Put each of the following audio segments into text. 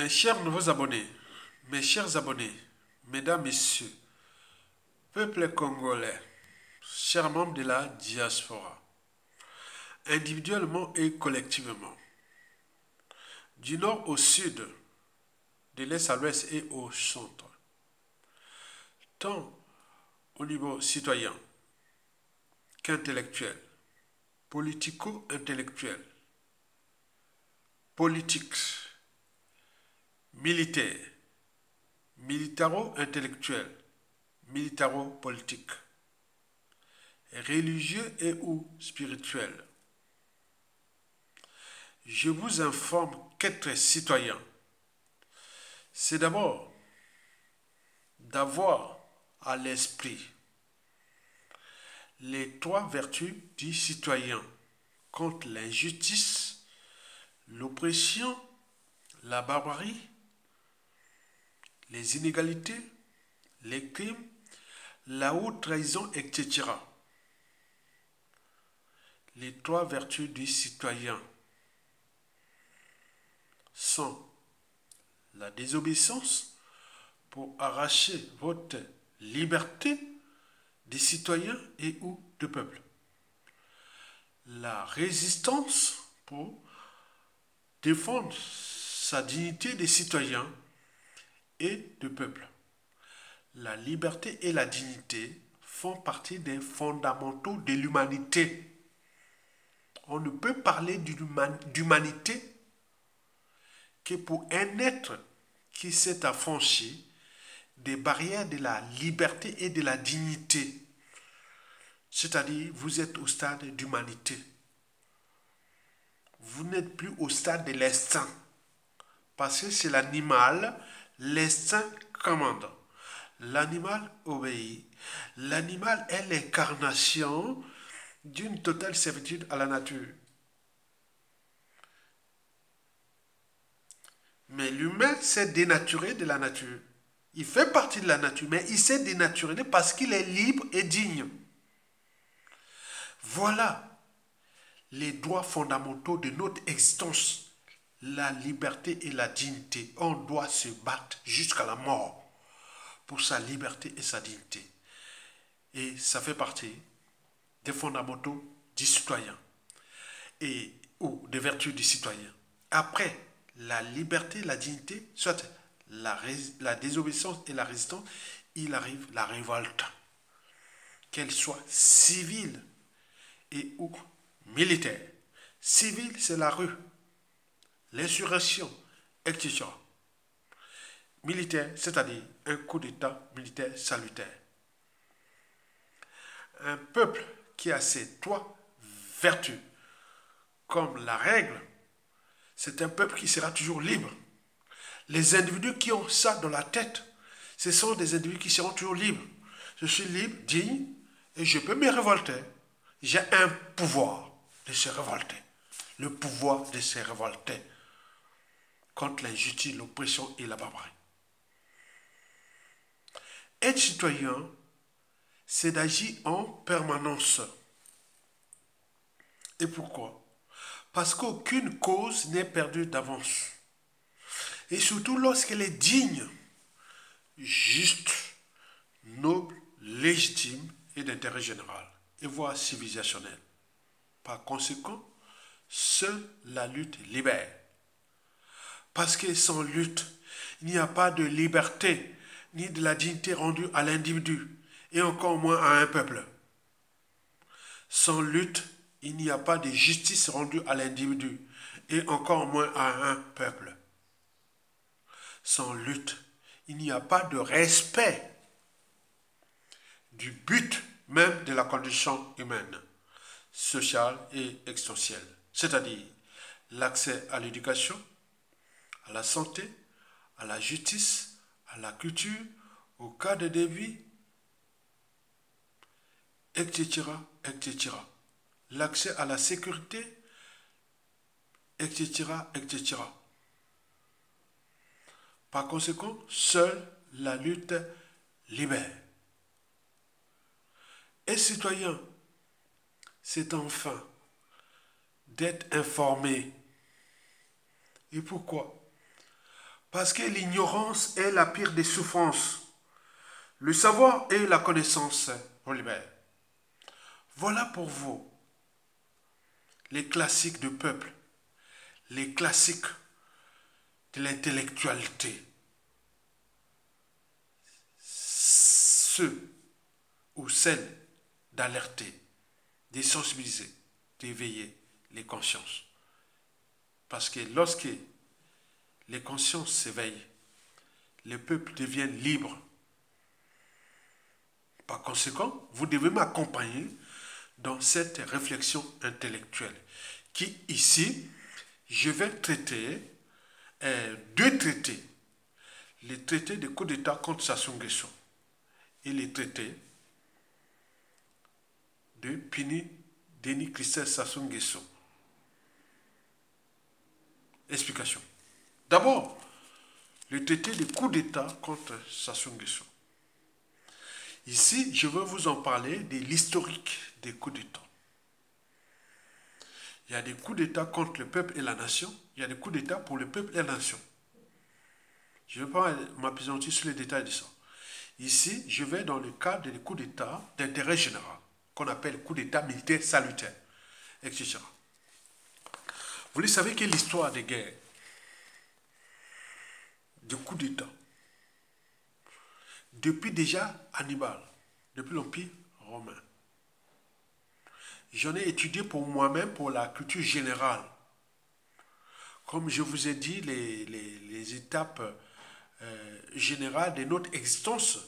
Mes chers nouveaux abonnés, mes chers abonnés, mesdames, messieurs, peuple congolais, chers membres de la diaspora, individuellement et collectivement, du nord au sud, de l'est à l'ouest et au centre, tant au niveau citoyen qu'intellectuel, politico-intellectuel, politique, militaire, militaro-intellectuel, militaro-politique, religieux et ou spirituel. Je vous informe qu'être citoyen, c'est d'abord d'avoir à l'esprit les trois vertus du citoyen contre l'injustice, l'oppression, la barbarie, les inégalités, les crimes, la haute trahison, etc. Les trois vertus du citoyen sont la désobéissance pour arracher votre liberté des citoyens et ou de peuple. La résistance pour défendre sa dignité des citoyens et de peuple. La liberté et la dignité font partie des fondamentaux de l'humanité. On ne peut parler d'humanité que pour un être qui s'est affranchi des barrières de la liberté et de la dignité. C'est-à-dire, vous êtes au stade d'humanité. Vous n'êtes plus au stade de l'instinct. Parce que c'est l'animal, l'instinct commande. L'animal obéit. L'animal est l'incarnation d'une totale servitude à la nature. Mais l'humain s'est dénaturé de la nature. Il fait partie de la nature, mais il s'est dénaturé parce qu'il est libre et digne. Voilà les droits fondamentaux de notre existence. La liberté et la dignité. On doit se battre jusqu'à la mort pour sa liberté et sa dignité. Et ça fait partie des fondamentaux du citoyen ou des vertus du citoyen. Après la liberté, la dignité, soit la désobéissance et la résistance, il arrive la révolte, qu'elle soit civile et ou militaire. Civile, c'est la rue, l'insurrection, etc. Militaire, c'est-à-dire un coup d'État militaire salutaire. Un peuple qui a ces trois vertus comme la règle, c'est un peuple qui sera toujours libre. Les individus qui ont ça dans la tête, ce sont des individus qui seront toujours libres. Je suis libre, digne, et je peux me révolter. J'ai un pouvoir de se révolter. Le pouvoir de se révolter contre l'injustice, l'oppression et la barbarie. Être citoyen, c'est d'agir en permanence. Et pourquoi? Parce qu'aucune cause n'est perdue d'avance. Et surtout lorsqu'elle est digne, juste, noble, légitime et d'intérêt général, et voire civilisationnel. Par conséquent, seule la lutte libère. Parce que sans lutte, il n'y a pas de liberté, ni de la dignité rendue à l'individu, et encore moins à un peuple. Sans lutte, il n'y a pas de justice rendue à l'individu, et encore moins à un peuple. Sans lutte, il n'y a pas de respect du but même de la condition humaine, sociale et existentielle, c'est-à-dire l'accès à l'éducation, à la santé, à la justice, à la culture, au cadre de vie, etc., etc. L'accès à la sécurité, etc., etc. Par conséquent, seule la lutte libère. Et citoyen, c'est enfin d'être informé. Et pourquoi? Parce que l'ignorance est la pire des souffrances. Le savoir et la connaissance vous libèrent. Voilà pour vous les classiques du peuple, les classiques de l'intellectualité. Ceux ou celles d'alerter, de sensibiliser, d'éveiller les consciences. Parce que lorsque les consciences s'éveillent, les peuples deviennent libres. Par conséquent, vous devez m'accompagner dans cette réflexion intellectuelle qui, ici, je vais traiter deux traités. Les traités de coup d'État contre Sassou Nguesso et les traités de Pini Denis Christelle Sassou Nguesso. Explication. D'abord, le traité de coup d'État contre Sassou Nguesso. Ici, je vais vous en parler de l'historique des coups d'État. Il y a des coups d'État contre le peuple et la nation. Il y a des coups d'État pour le peuple et la nation. Je ne vais pas m'appesantir sur les détails de ça. Ici, je vais dans le cadre des coups d'État d'intérêt général, qu'on appelle coups d'État militaire salutaire, etc. Vous le savez que l'histoire des guerres, de coups d'État, depuis déjà Hannibal, depuis l'Empire romain, j'en ai étudié pour moi-même, pour la culture générale. Comme je vous ai dit, les étapes générales de notre existence,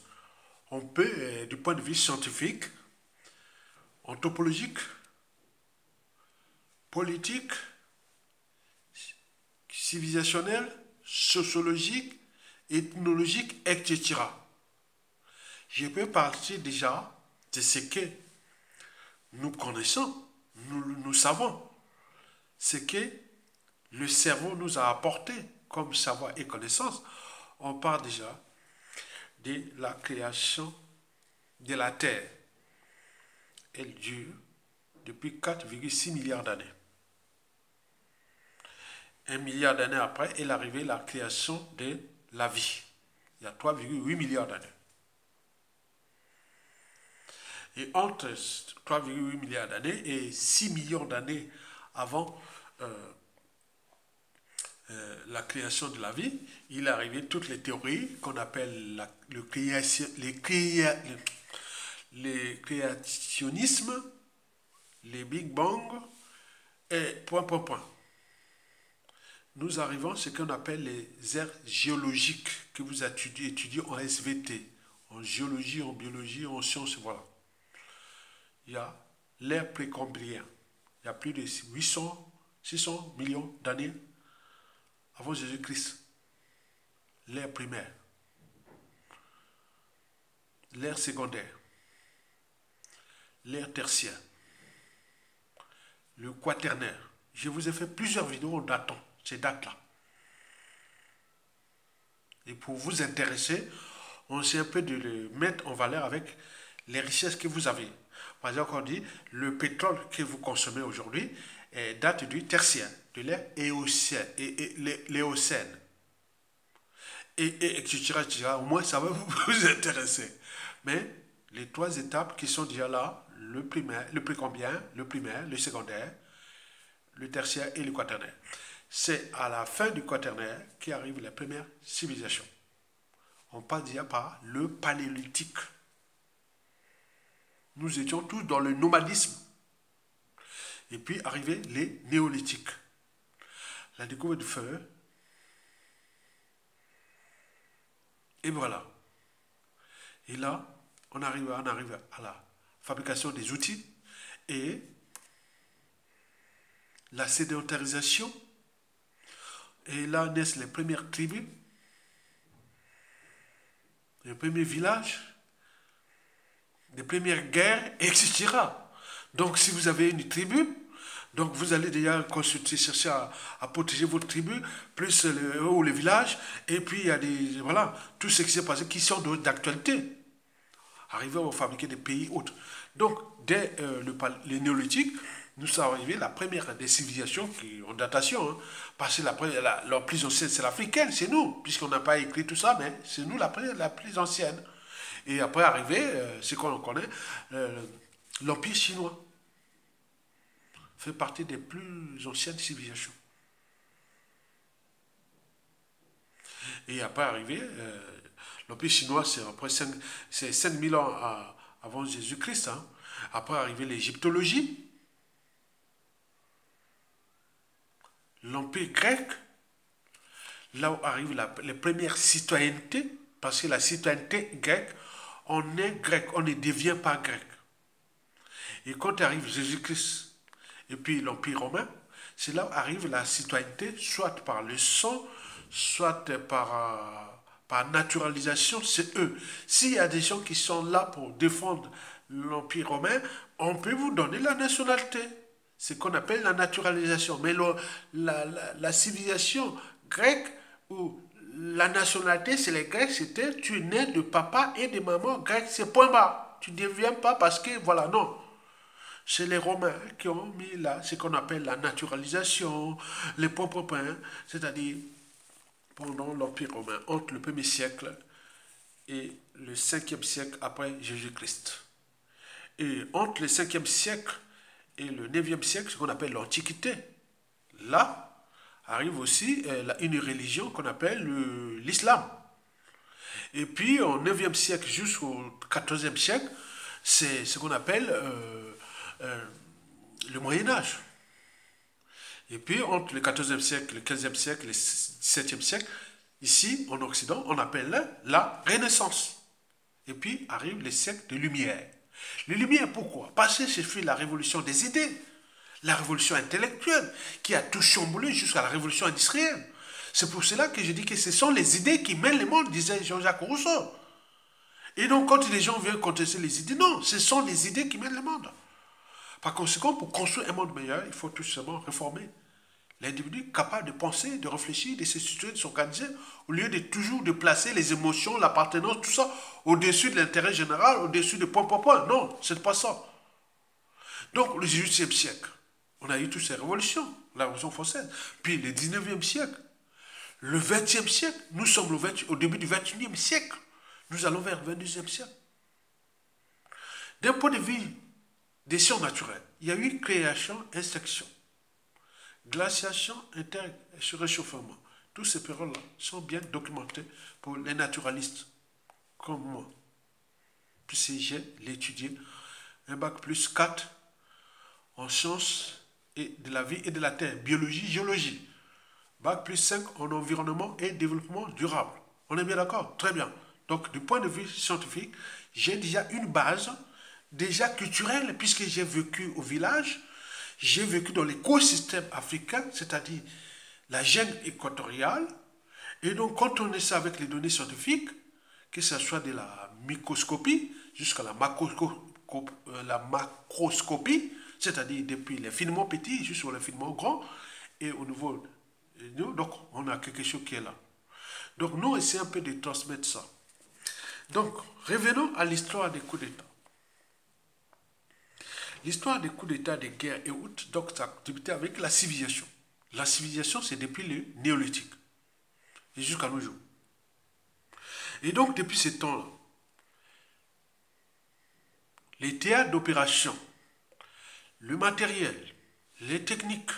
on peut, du point de vue scientifique, anthropologique, politique, civilisationnel, sociologique, ethnologique, etc. Je peux partir déjà de ce que nous connaissons, nous savons, ce que le cerveau nous a apporté comme savoir et connaissance. On part déjà de la création de la Terre. Elle dure depuis 4,6 milliards d'années. 1 milliard d'années après est arrivée la création de la vie. Il y a 3,8 milliards d'années. Et entre 3,8 milliards d'années et 6 millions d'années avant la création de la vie, il est arrivé toutes les théories qu'on appelle les créationnismes, les Big Bang, et point. Nous arrivons à ce qu'on appelle les aires géologiques que vous étudiez en SVT, en géologie, en biologie, en sciences, voilà. Il y a l'ère précambrien. Il y a plus de 600 millions d'années avant Jésus-Christ. L'ère primaire. L'ère secondaire. L'ère tertiaire. Le quaternaire. Je vous ai fait plusieurs vidéos en datant ces dates-là. Et pour vous intéresser, on essaie un peu de le mettre en valeur avec les richesses que vous avez. Par exemple, on dit le pétrole que vous consommez aujourd'hui date du tertiaire, de l'ère éocène. Etc. Au moins, ça va vous intéresser. Mais les trois étapes qui sont déjà là, le primaire, le précambien, le primaire, le secondaire, le tertiaire et le quaternaire. C'est à la fin du quaternaire qu'arrivent les premières civilisations. On passe déjà par le paléolithique. Nous étions tous dans le nomadisme. Et puis arrivaient les néolithiques. La découverte du feu. Et voilà. Et là, on arrive à la fabrication des outils et la sédentarisation. Et là naissent les premières tribus, les premiers villages, les premières guerres, etc. Donc si vous avez une tribu, donc vous allez déjà consulter, chercher à protéger votre tribu, plus les villages, et puis il y a voilà, tout ce qui s'est passé qui sont d'actualité. Arriver à fabriquer des pays autres. Donc, dès le néolithique, nous sommes arrivés, la première des civilisations qui ont datation, hein, parce que la plus ancienne, c'est l'africaine, c'est nous, puisqu'on n'a pas écrit tout ça, mais c'est nous la plus ancienne. Et après arrivé, ce qu'on connaît, l'Empire chinois fait partie des plus anciennes civilisations. Et après arrivé, l'Empire chinois, c'est après 5000 ans avant Jésus-Christ. Hein. Après arrivé l'égyptologie, l'Empire grec, là où arrivent les premières citoyennetés, parce que la citoyenneté grecque, on est grec, on ne devient pas grec. Et quand arrive Jésus-Christ et puis l'Empire romain, c'est là où arrive la citoyenneté, soit par le sang, soit par naturalisation, c'est eux. S'il y a des gens qui sont là pour défendre l'Empire romain, on peut vous donner la nationalité. C'est ce qu'on appelle la naturalisation. Mais la civilisation grecque, ou la nationalité, c'est les Grecs, c'était tu es né de papa et de maman grec, c'est point bas. Tu ne deviens pas parce que, voilà, non. C'est les Romains qui ont mis là ce qu'on appelle la naturalisation, les pompopins, c'est-à-dire pendant l'Empire romain, entre le 1er siècle et le 5e siècle après Jésus-Christ. Et entre le 5e siècle et le 9e siècle, ce qu'on appelle l'Antiquité, là arrive aussi une religion qu'on appelle l'islam. Et puis au 9e siècle jusqu'au 14e siècle, c'est ce qu'on appelle le Moyen-Âge. Et puis entre le 14e siècle, le 15e siècle, le 17e siècle, ici en Occident, on appelle la Renaissance. Et puis arrive les siècles de Lumière. Les Lumières, pourquoi? Parce que c'est fait la révolution des idées, la révolution intellectuelle, qui a tout chamboulé jusqu'à la révolution industrielle. C'est pour cela que je dis que ce sont les idées qui mènent le monde, disait Jean-Jacques Rousseau. Et donc, quand les gens viennent contester les idées, non, ce sont les idées qui mènent le monde. Par conséquent, pour construire un monde meilleur, il faut tout simplement réformer l'individu capable de penser, de réfléchir, de se situer, de s'organiser, au lieu de toujours de placer les émotions, l'appartenance, tout ça, au-dessus de l'intérêt général, au-dessus de point. Non, c'est pas ça. Donc, le 18e siècle, on a eu toutes ces révolutions, la Révolution française. Puis, le 19e siècle, le 20e siècle, nous sommes au début du 21e siècle. Nous allons vers le 22e siècle. D'un point de vue des sciences naturelles, il y a eu création, extinction, glaciation, réchauffement. Tous ces périodes-là sont bien documentés pour les naturalistes, comme moi. Puis j'ai l'étudié, un bac plus 4 en sciences et de la vie et de la terre, biologie, géologie. Bac plus 5 en environnement et développement durable. On est bien d'accord? Très bien. Donc, du point de vue scientifique, j'ai déjà une base, déjà culturelle, puisque j'ai vécu au village, j'ai vécu dans l'écosystème africain, c'est-à-dire la gêne équatoriale. Et donc, quand on essaie avec les données scientifiques, que ce soit de la microscopie jusqu'à la macroscopie, c'est-à-dire depuis les filaments petits jusqu'aux filaments grands, et au niveau de nous, donc on a quelque chose qui est là. Donc, nous essayons un peu de transmettre ça. Donc, revenons à l'histoire des coups d'État. L'histoire des coups d'État, des guerres et autres, donc ça a débuté avec la civilisation. La civilisation, c'est depuis le néolithique et jusqu'à nos jours. Et donc, depuis ce temps-là, les théâtres d'opération, le matériel, les techniques,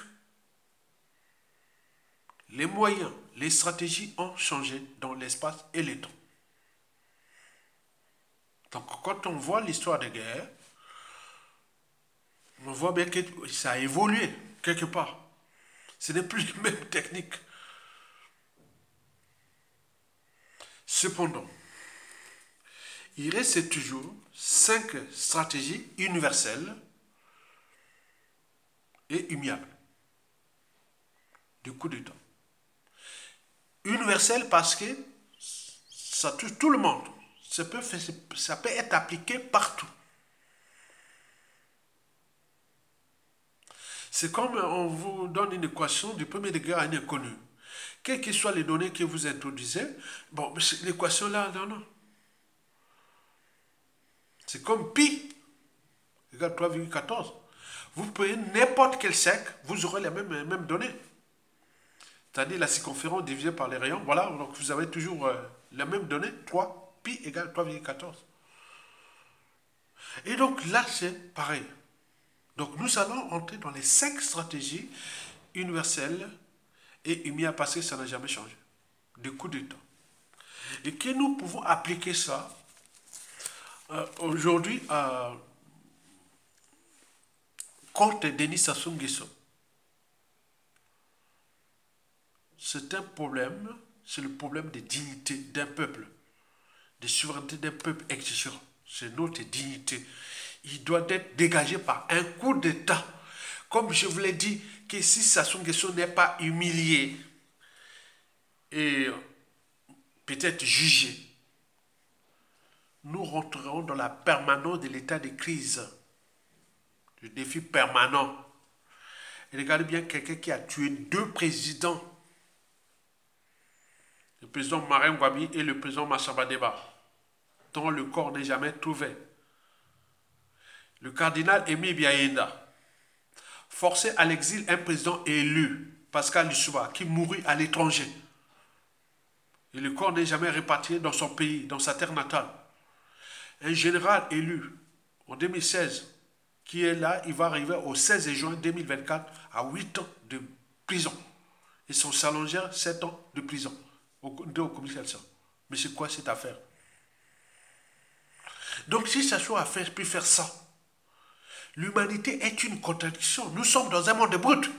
les moyens, les stratégies ont changé dans l'espace et le temps. Donc, quand on voit l'histoire des guerres, on voit bien que ça a évolué quelque part. Ce n'est plus les mêmes techniques. Cependant, il reste toujours 5 stratégies universelles et immuables du coup d'État. Universelles parce que ça touche tout le monde. Ça peut être appliqué partout. C'est comme on vous donne une équation du premier degré à un inconnu. Quelles que soient les données que vous introduisez, bon, l'équation là, non. C'est comme pi égale 3,14. Vous prenez n'importe quel cercle, vous aurez les mêmes données. C'est-à-dire la circonférence divisée par les rayons. Voilà, donc vous avez toujours les mêmes données. 3, pi égale 3,14. Et donc là, c'est pareil. Donc nous allons entrer dans les 5 stratégies universelles et IMIA parce que ça n'a jamais changé. De coup de temps. Et que nous pouvons appliquer ça aujourd'hui contre Denis Sassou Nguesso. C'est un problème, c'est le problème de dignité d'un peuple, de souveraineté d'un peuple exigeant. C'est notre dignité. Il doit être dégagé par un coup d'État. Comme je vous l'ai dit, que si Sassou Nguesso n'est pas humilié et peut-être jugé, nous rentrerons dans la permanence de l'état de crise, du défi permanent. Et regardez bien quelqu'un qui a tué 2 présidents, le président Marem Ngouabi et le président Machaba Deba, dont le corps n'est jamais trouvé. Le cardinal Aimé Biaïenda, forcé à l'exil un président élu, Pascal Lissouba, qui mourut à l'étranger. Et le corps n'est jamais réparti dans son pays, dans sa terre natale. Un général élu en 2016, qui est là, il va arriver au 16 juin 2024 à 8 ans de prison. Et son salongère, 7 ans de prison. Au commissaire. Mais c'est quoi cette affaire? Donc si Sassou a pu faire ça, l'humanité est une contradiction. Nous sommes dans un monde de brutes.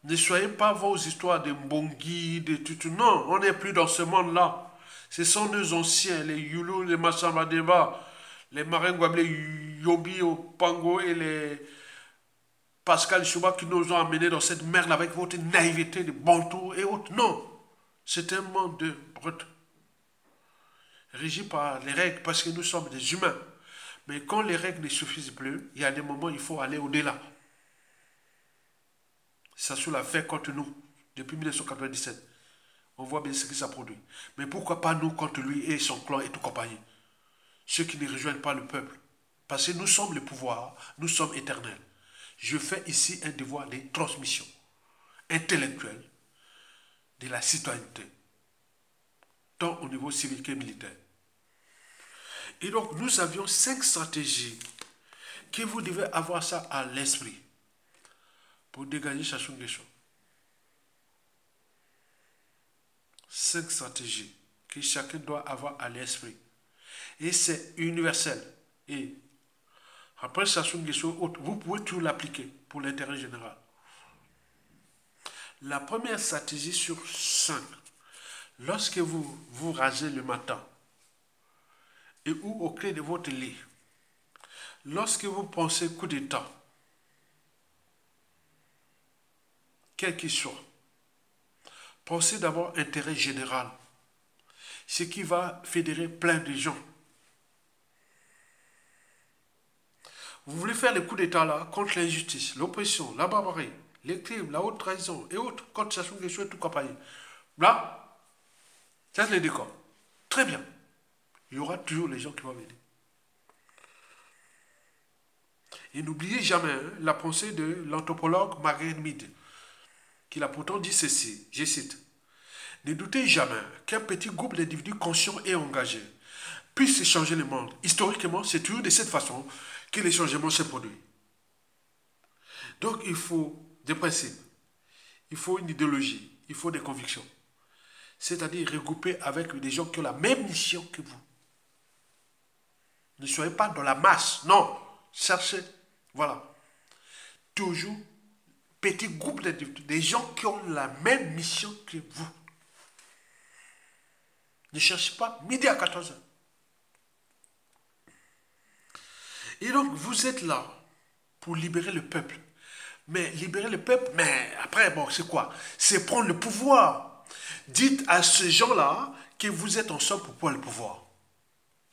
Ne soyez pas vos histoires de Mbongi, de tout. Non, on n'est plus dans ce monde-là. Ce sont nos anciens, les Yulu, les Massamba Deba, les Marem Ngouabi, les Yobi, Pango et les Pascal Chouba qui nous ont amenés dans cette merde avec votre naïveté de Bantou et autres. Non, c'est un monde de brutes, régi par les règles parce que nous sommes des humains. Mais quand les règles ne suffisent plus, il y a des moments où il faut aller au-delà. Sassou l'a fait contre nous depuis 1997. On voit bien ce qui ça produit. Mais pourquoi pas nous contre lui et son clan et tout compagnie? Ceux qui ne rejoignent pas le peuple. Parce que nous sommes le pouvoir, nous sommes éternels. Je fais ici un devoir de transmission intellectuelle de la citoyenneté, tant au niveau civil que militaire. Et donc, nous avions 5 stratégies que vous devez avoir ça à l'esprit pour dégager Sassou Nguesso. 5 stratégies que chacun doit avoir à l'esprit. Et c'est universel. Et après Sassou Nguesso, vous pouvez tout l'appliquer pour l'intérêt général. La première stratégie sur 5, lorsque vous vous rasez le matin et ou au clé de votre lit, lorsque vous pensez coup d'État, quel qu'il soit, pensez d'abord intérêt général, ce qui va fédérer plein de gens. Vous voulez faire les coups d'État là contre l'injustice, l'oppression, la barbarie, les crimes, la haute trahison et autres, contre Sassou Nguesso et tout compagnie. Là, ça c'est le décor. Très bien. Il y aura toujours les gens qui vont venir. Et n'oubliez jamais la pensée de l'anthropologue Margaret Mead, qui a pourtant dit ceci, je cite, « Ne doutez jamais qu'un petit groupe d'individus conscients et engagés puisse changer le monde. Historiquement, c'est toujours de cette façon que les changements se produisent. » Donc, il faut des principes, il faut une idéologie, il faut des convictions. C'est-à-dire regrouper avec des gens qui ont la même mission que vous. Ne soyez pas dans la masse, non. Cherchez, voilà. Toujours petit groupe d'individus, des gens qui ont la même mission que vous. Ne cherchez pas midi à 14h. Et donc, vous êtes là pour libérer le peuple. Mais libérer le peuple, mais après, bon, c'est quoi? C'est prendre le pouvoir. Dites à ces gens-là que vous êtes ensemble pour prendre le pouvoir.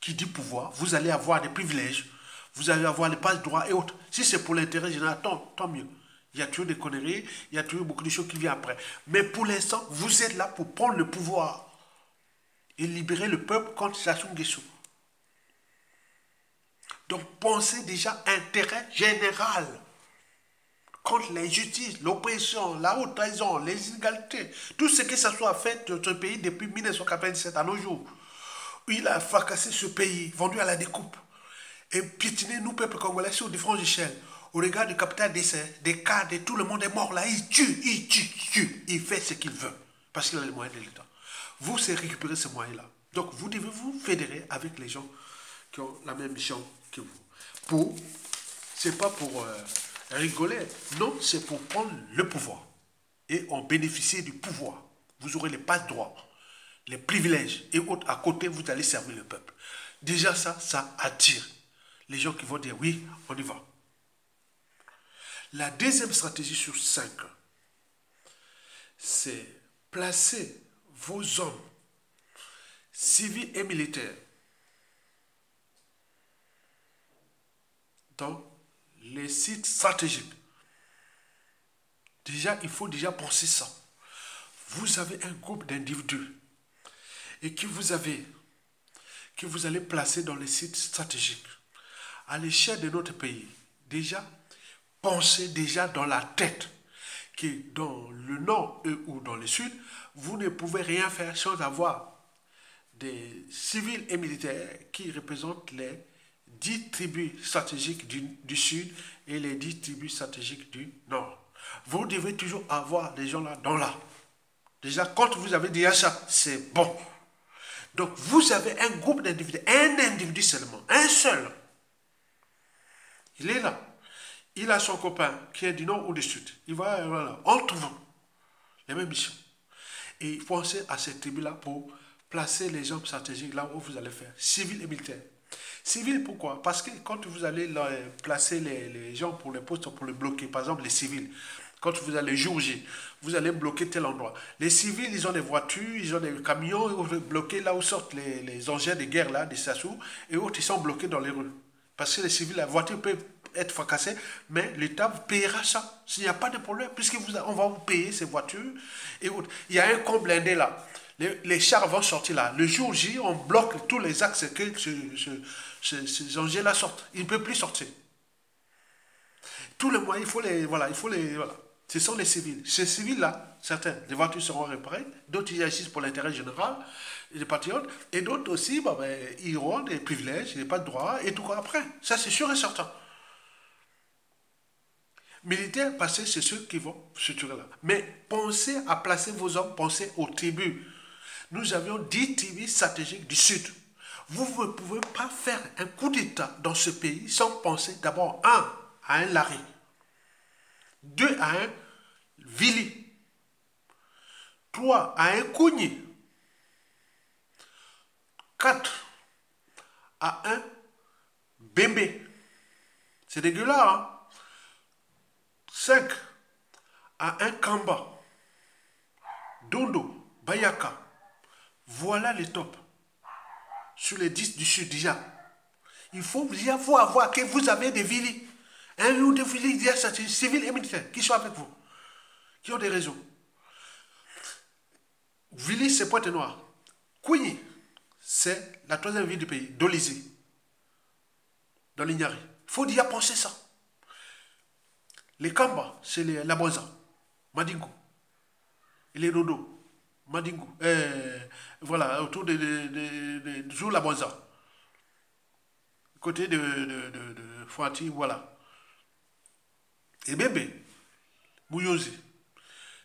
Qui dit pouvoir, vous allez avoir des privilèges, vous allez avoir les passe-droits et autres. Si c'est pour l'intérêt général, tant mieux. Il y a toujours des conneries, il y a toujours beaucoup de choses qui viennent après. Mais pour l'instant, vous êtes là pour prendre le pouvoir et libérer le peuple contre Sassou Nguesso. Donc pensez déjà intérêt général. Contre l'injustice, l'oppression, la haute trahison, les inégalités, tout ce que ça soit fait de ce pays depuis 1997 à nos jours. Il a fracassé ce pays, vendu à la découpe, et piétiné nous, peuple congolais, sur différentes échelles. Au regard du capital décès, des cadres, et tout le monde est mort là. Il tue, il tue, il tue. Il fait ce qu'il veut, parce qu'il a les moyens de l'État. Vous, c'est récupérer ces moyens-là. Donc, vous devez vous fédérer avec les gens qui ont la même mission que vous. C'est pas pour rigoler. Non, c'est pour prendre le pouvoir. Et en bénéficier du pouvoir. Vous aurez les passe-droits, les privilèges et autres. À côté, vous allez servir le peuple. Déjà, ça attire les gens qui vont dire oui, on y va. La deuxième stratégie sur 5, c'est placer vos hommes civils et militaires dans les sites stratégiques. Déjà, il faut déjà penser ça. Vous avez un groupe d'individus et que vous allez placer dans les sites stratégiques. À l'échelle de notre pays, déjà, pensez déjà dans la tête que dans le nord ou dans le sud, vous ne pouvez rien faire sans avoir des civils et militaires qui représentent les 10 tribus stratégiques du sud et les 10 tribus stratégiques du nord. Vous devez toujours avoir des gens là. Déjà, quand vous avez déjà ça, c'est bon. Donc, vous avez un groupe d'individus, un individu seulement, un seul. Il est là. Il a son copain qui est du nord ou du sud. Il va, voilà, entre vous, les mêmes missions. Et pensez à cette tribu-là pour placer les hommes stratégiques là où vous allez faire, civils et militaires. Civils, pourquoi? Parce que quand vous allez placer les gens pour les postes, pour les bloquer, par exemple les civils, quand vous allez jour J, vous allez bloquer tel endroit. Les civils, ils ont des voitures, ils ont des camions, ils vont bloquer là où sortent les engins de guerre, là, des Sassou, et autres, ils sont bloqués dans les rues. Parce que les civils, la voiture peut être fracassée, mais l'État vous payera ça. S'il n'y a pas de problème, puisqu'on va vous payer ces voitures et autres. Il y a un camp blindé là. Les chars vont sortir là. Le jour J, on bloque tous les axes que ces engins-là sortent. Ils ne peuvent plus sortir. Tous les moyens, voilà. Ce sont les civils. Ces civils-là, certains, les voitures seront réparées, d'autres ils agissent pour l'intérêt général, les patriotes, et d'autres aussi, ils auront des privilèges, des pas de droits, et tout quoi après. Ça, c'est sûr et certain. Militaires, parce que c'est ceux qui vont structurer là. Mais pensez à placer vos hommes, pensez aux tribus. Nous avions 10 tribus stratégiques du Sud. Vous ne pouvez pas faire un coup d'État dans ce pays sans penser d'abord, 1, à un Larry, 2, à un Vili, 3, à un Kougni, 4, à un Bembe. C'est dégueulasse, hein? 5, à un Kamba, Dondo, Bayaka. Voilà les tops. Sur les 10 du Sud déjà. Il faut avoir que vous avez des villes. Un ou deux villes déjà civils et militaires qui sont avec vous. Qui ont des réseaux. Vili, c'est Pointe-Noire. Kouigny, c'est la troisième ville du pays. Dolizy. Dans l'Ignari. Il faut déjà penser ça. Les Kamba, c'est la Bonza. Madingo. Et les Rodo. Madingo. Voilà, autour de sous la Bonza. Côté de Fouati, voilà. Et Bébé, Mouyozi,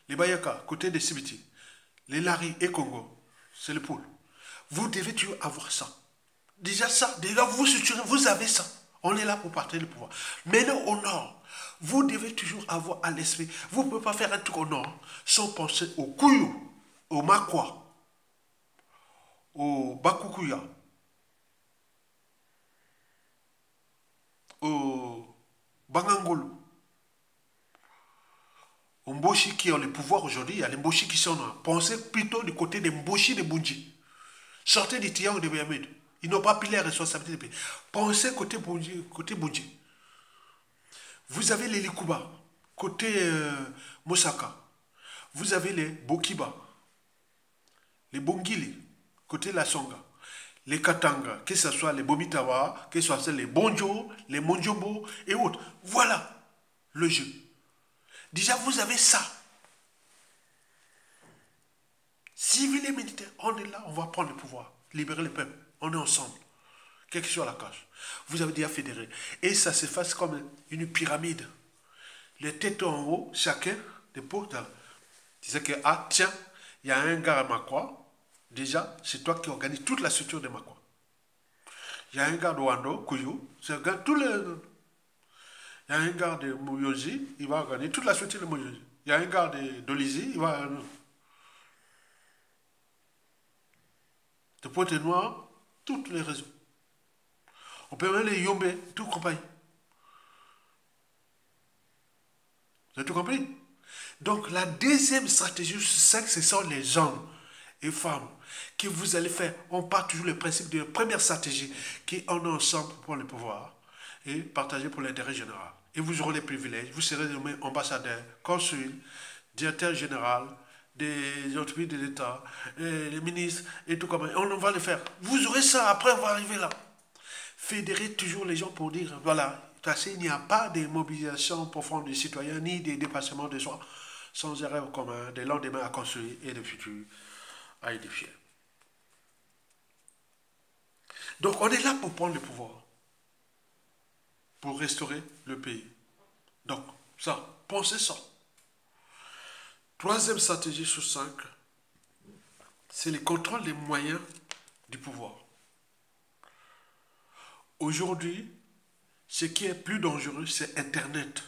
les Bayaka, côté de Sibiti, les Lari et Congo, c'est le pôle. Vous devez toujours avoir ça. Déjà ça, déjà vous structurez, vous avez ça. On est là pour partager le pouvoir. Maintenant au nord, vous devez toujours avoir à l'esprit. Vous ne pouvez pas faire un truc au nord sans penser au Kouyou, au Makwa, au Bakukuya, au Bangangolo, aux Mboshi qui ont le pouvoir aujourd'hui. Il y a les Mboshi qui sont là. Pensez plutôt du côté des Mboshi de Bunji. Sortez du triangle de Bermude. Ils n'ont pas pris les responsabilités du pays. Pensez côté Bunji. Vous avez les Likuba, côté Mosaka. Vous avez les Bokiba, les Bongili, côté La Songa. les Katanga, que ce soit les Bomitawa, que ce soit les Bonjo, les Monjombo et autres. Voilà le jeu. Déjà, vous avez ça. Civil et militaire, on est là, on va prendre le pouvoir, libérer le peuple. On est ensemble. Quelle que soit la cause. Vous avez déjà fédéré. Et ça se fasse comme une pyramide. Les têtes en haut, chacun, des pots. Tu sais que, ah, tiens, il y a un gars à Makwa. Déjà, c'est toi qui organise toute la structure de Makwa. Il y a un gars de Wando, Kouyou. C'est un gars, tous les. Il y a un gars de Moyoji, il va organiser toute la structure de Moyoji. Il y a un gars d'Olizi, il va. De Pointe-Noire, toutes les réseaux. On peut même les Yombe, tout compagnie. Vous avez tout compris? Donc la deuxième stratégie, c'est que ce sont les hommes et femmes que vous allez faire. On part toujours le principe de la première stratégie, qui on est ensemble pour le pouvoir et partager pour l'intérêt général. Et vous aurez les privilèges, vous serez nommé ambassadeur, consul, directeur général des entreprises de l'État, les ministres et tout comme ça. On va le faire. Vous aurez ça, après on va arriver là. Fédérer toujours les gens pour dire, voilà, parce qu'il n'y a pas de mobilisation profonde des citoyens, ni des dépassements de soi, sans un rêve commun, des lendemains à construire et des futurs à édifier. Donc on est là pour prendre le pouvoir, pour restaurer le pays. Donc ça, pensez ça. Troisième stratégie sur 5, c'est le contrôle des moyens du pouvoir. Aujourd'hui, ce qui est plus dangereux, c'est Internet.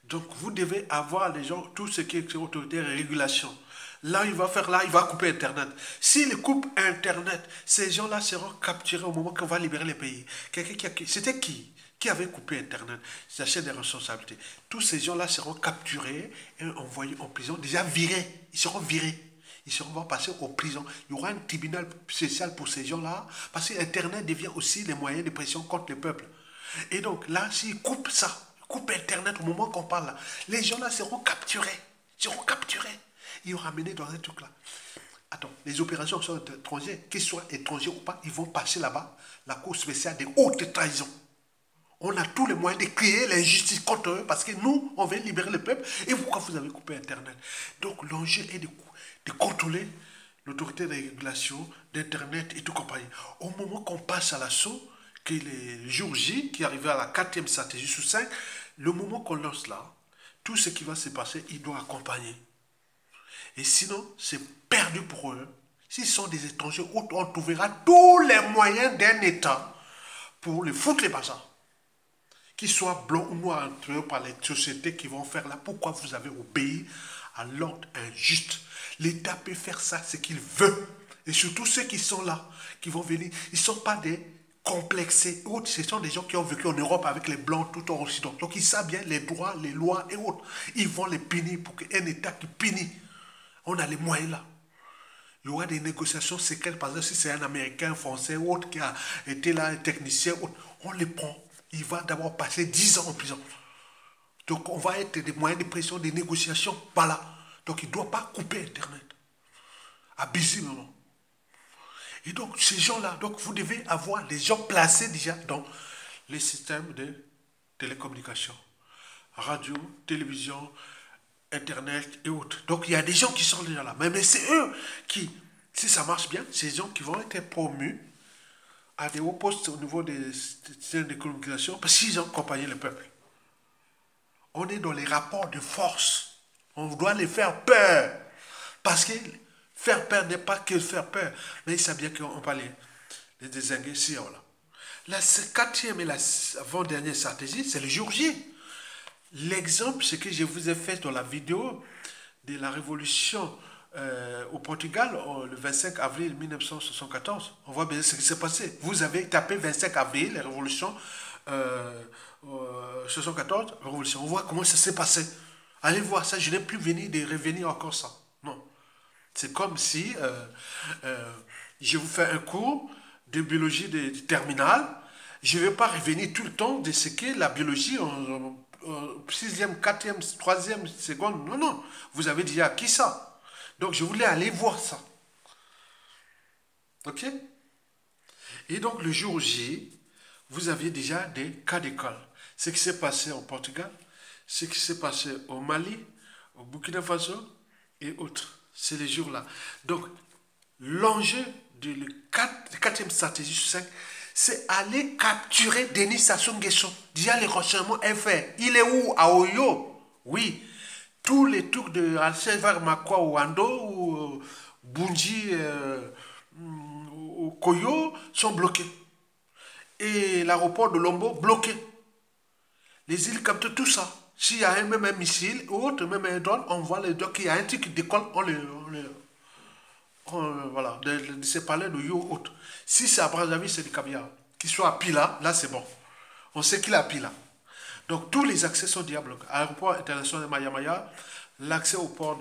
Donc, vous devez avoir les gens, tout ce qui est autorité et régulation. Là, il va faire là, il va couper Internet. S'il coupe Internet, ces gens-là seront capturés au moment qu'on va libérer les pays. C'était qui avait coupé Internet? J'achète des responsabilités. Tous ces gens-là seront capturés et envoyés en prison, déjà virés. Ils seront virés. Ils vont passer aux prisons. Il y aura un tribunal spécial pour ces gens-là, parce que Internet devient aussi les moyens de pression contre le peuple. Et donc là, s'ils coupent ça, coupe Internet au moment qu'on parle là, les gens là seront capturés. Ils vont ramener dans un truc là. Attends, les opérations sont étrangères, qu'ils soient étrangers ou pas, ils vont passer là-bas, la cour spéciale des hautes trahisons. On a tous les moyens de créer l'injustice contre eux parce que nous, on veut libérer le peuple. Et pourquoi vous avez coupé Internet? Donc l'enjeu est de contrôler l'autorité de régulation d'Internet et tout compagnie. Au moment qu'on passe à l'assaut, que les jours J, qui arrivent à la 4e stratégie sous 5, le moment qu'on lance là, tout ce qui va se passer, il doit accompagner. Et sinon, c'est perdu pour eux. S'ils sont des étrangers, on trouvera tous les moyens d'un État pour les foutre les bazars. Qu'ils soient blancs ou noirs entre eux par les sociétés qui vont faire là. Pourquoi vous avez obéi à l'ordre injuste? L'État peut faire ça, ce qu'il veut. Et surtout ceux qui sont là, qui vont venir, ils ne sont pas des complexés. Ce sont des gens qui ont vécu en Europe avec les Blancs tout en Occident. Donc ils savent bien les droits, les lois et autres. Ils vont les punir pour qu'un État qui punit. On a les moyens là. Il y aura des négociations secrètes. Par exemple, si c'est un Américain, Français ou autre qui a été là, un technicien, on les prend. Il va d'abord passer 10 ans en prison. Donc on va être des moyens de pression, des négociations par là. Donc il ne doit pas couper Internet. Abusivement. Et donc ces gens-là, donc vous devez avoir des gens placés déjà dans les systèmes de télécommunications. Radio, télévision, Internet et autres. Donc il y a des gens qui sont déjà là. Mais c'est eux qui, si ça marche bien, ces gens qui vont être promus à des hauts postes au niveau des systèmes de communication parce qu'ils ont accompagné le peuple. On est dans les rapports de force. On doit les faire peur. Parce que faire peur n'est pas que faire peur. Mais il sait bien qu'on parle les désinguer si on là. La 4e et la avant-dernière stratégie, c'est le jour J. L'exemple, c'est que je vous ai fait dans la vidéo de la révolution au Portugal le 25 avril 1974. On voit bien ce qui s'est passé. Vous avez tapé 25 avril, la révolution 74, révolution. On voit comment ça s'est passé. Allez voir ça, je n'ai plus de revenir encore ça. Non. C'est comme si je vous fais un cours de biologie de terminale. Je ne vais pas revenir tout le temps de ce qu'est la biologie en 6e, 4e, 3e seconde. Non, non. Vous avez déjà acquis ça. Donc, je voulais aller voir ça. Ok? Et donc le jour J, vous aviez déjà des cas d'école. Ce qui s'est passé au Portugal, ce qui s'est passé au Mali, au Burkina Faso et autres. C'est les jours-là. Donc, l'enjeu de la quatrième stratégie sur 5, c'est aller capturer Denis Sassou Nguesso. Déjà, le renseignement est fait. Il est où? À Oyo? Oui. Tous les trucs de Alceva Makwa ou Ando ou Bunji ou Koyo sont bloqués. Et l'aéroport de Lombo bloqué. Les îles captent tout ça. S'il y a même un missile ou autre, même un drone, on voit les deux qu'il y a un truc qui décolle, voilà, de ces palais de Yo autres. Si c'est à Brazzaville, c'est du caviar. Qu'il soit à Pila, là c'est bon. On sait qu'il est à Pila. Donc tous les accès sont diables. Aéroport international de Mayamaya, l'accès au port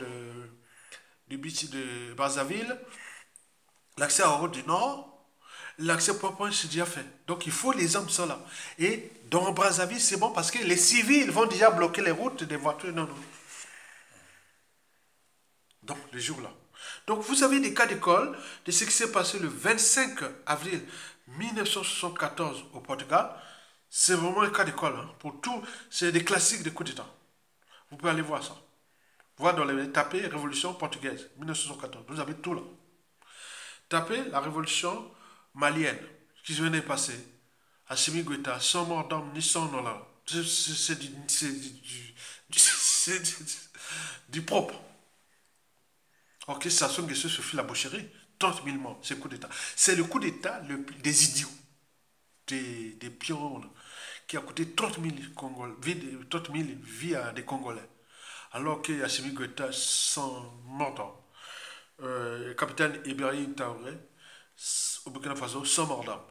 du beach de Brazzaville, l'accès à Route du Nord, l'accès propre, c'est déjà fait. Donc il faut les hommes sont là. Et dans Brazzaville, c'est bon parce que les civils vont déjà bloquer les routes des voitures. Non, non. Donc les jours là. Donc vous avez des cas d'école de ce qui s'est passé le 25 avril 1974 au Portugal. C'est vraiment un cas d'école. Hein. Pour tout, c'est des classiques de coup d'État. Vous pouvez aller voir ça. Voir dans les tapez Révolution portugaise 1974. Vous avez tout là. Tapez la Révolution malienne qui venait de passer. Assimi Goïta, sans mort d'homme ni sans nom là. C'est du propre. Ok, Sassou Nguesso se fait la boucherie. 30 000 morts, c'est le coup d'État. C'est le coup d'État des idiots, des pions, qui a coûté 30 000 vies à des Congolais. Alors que Assimi Goïta, sans mort d'homme. Le capitaine Ibrahim Traoré, au Burkina Faso, sans mort d'homme.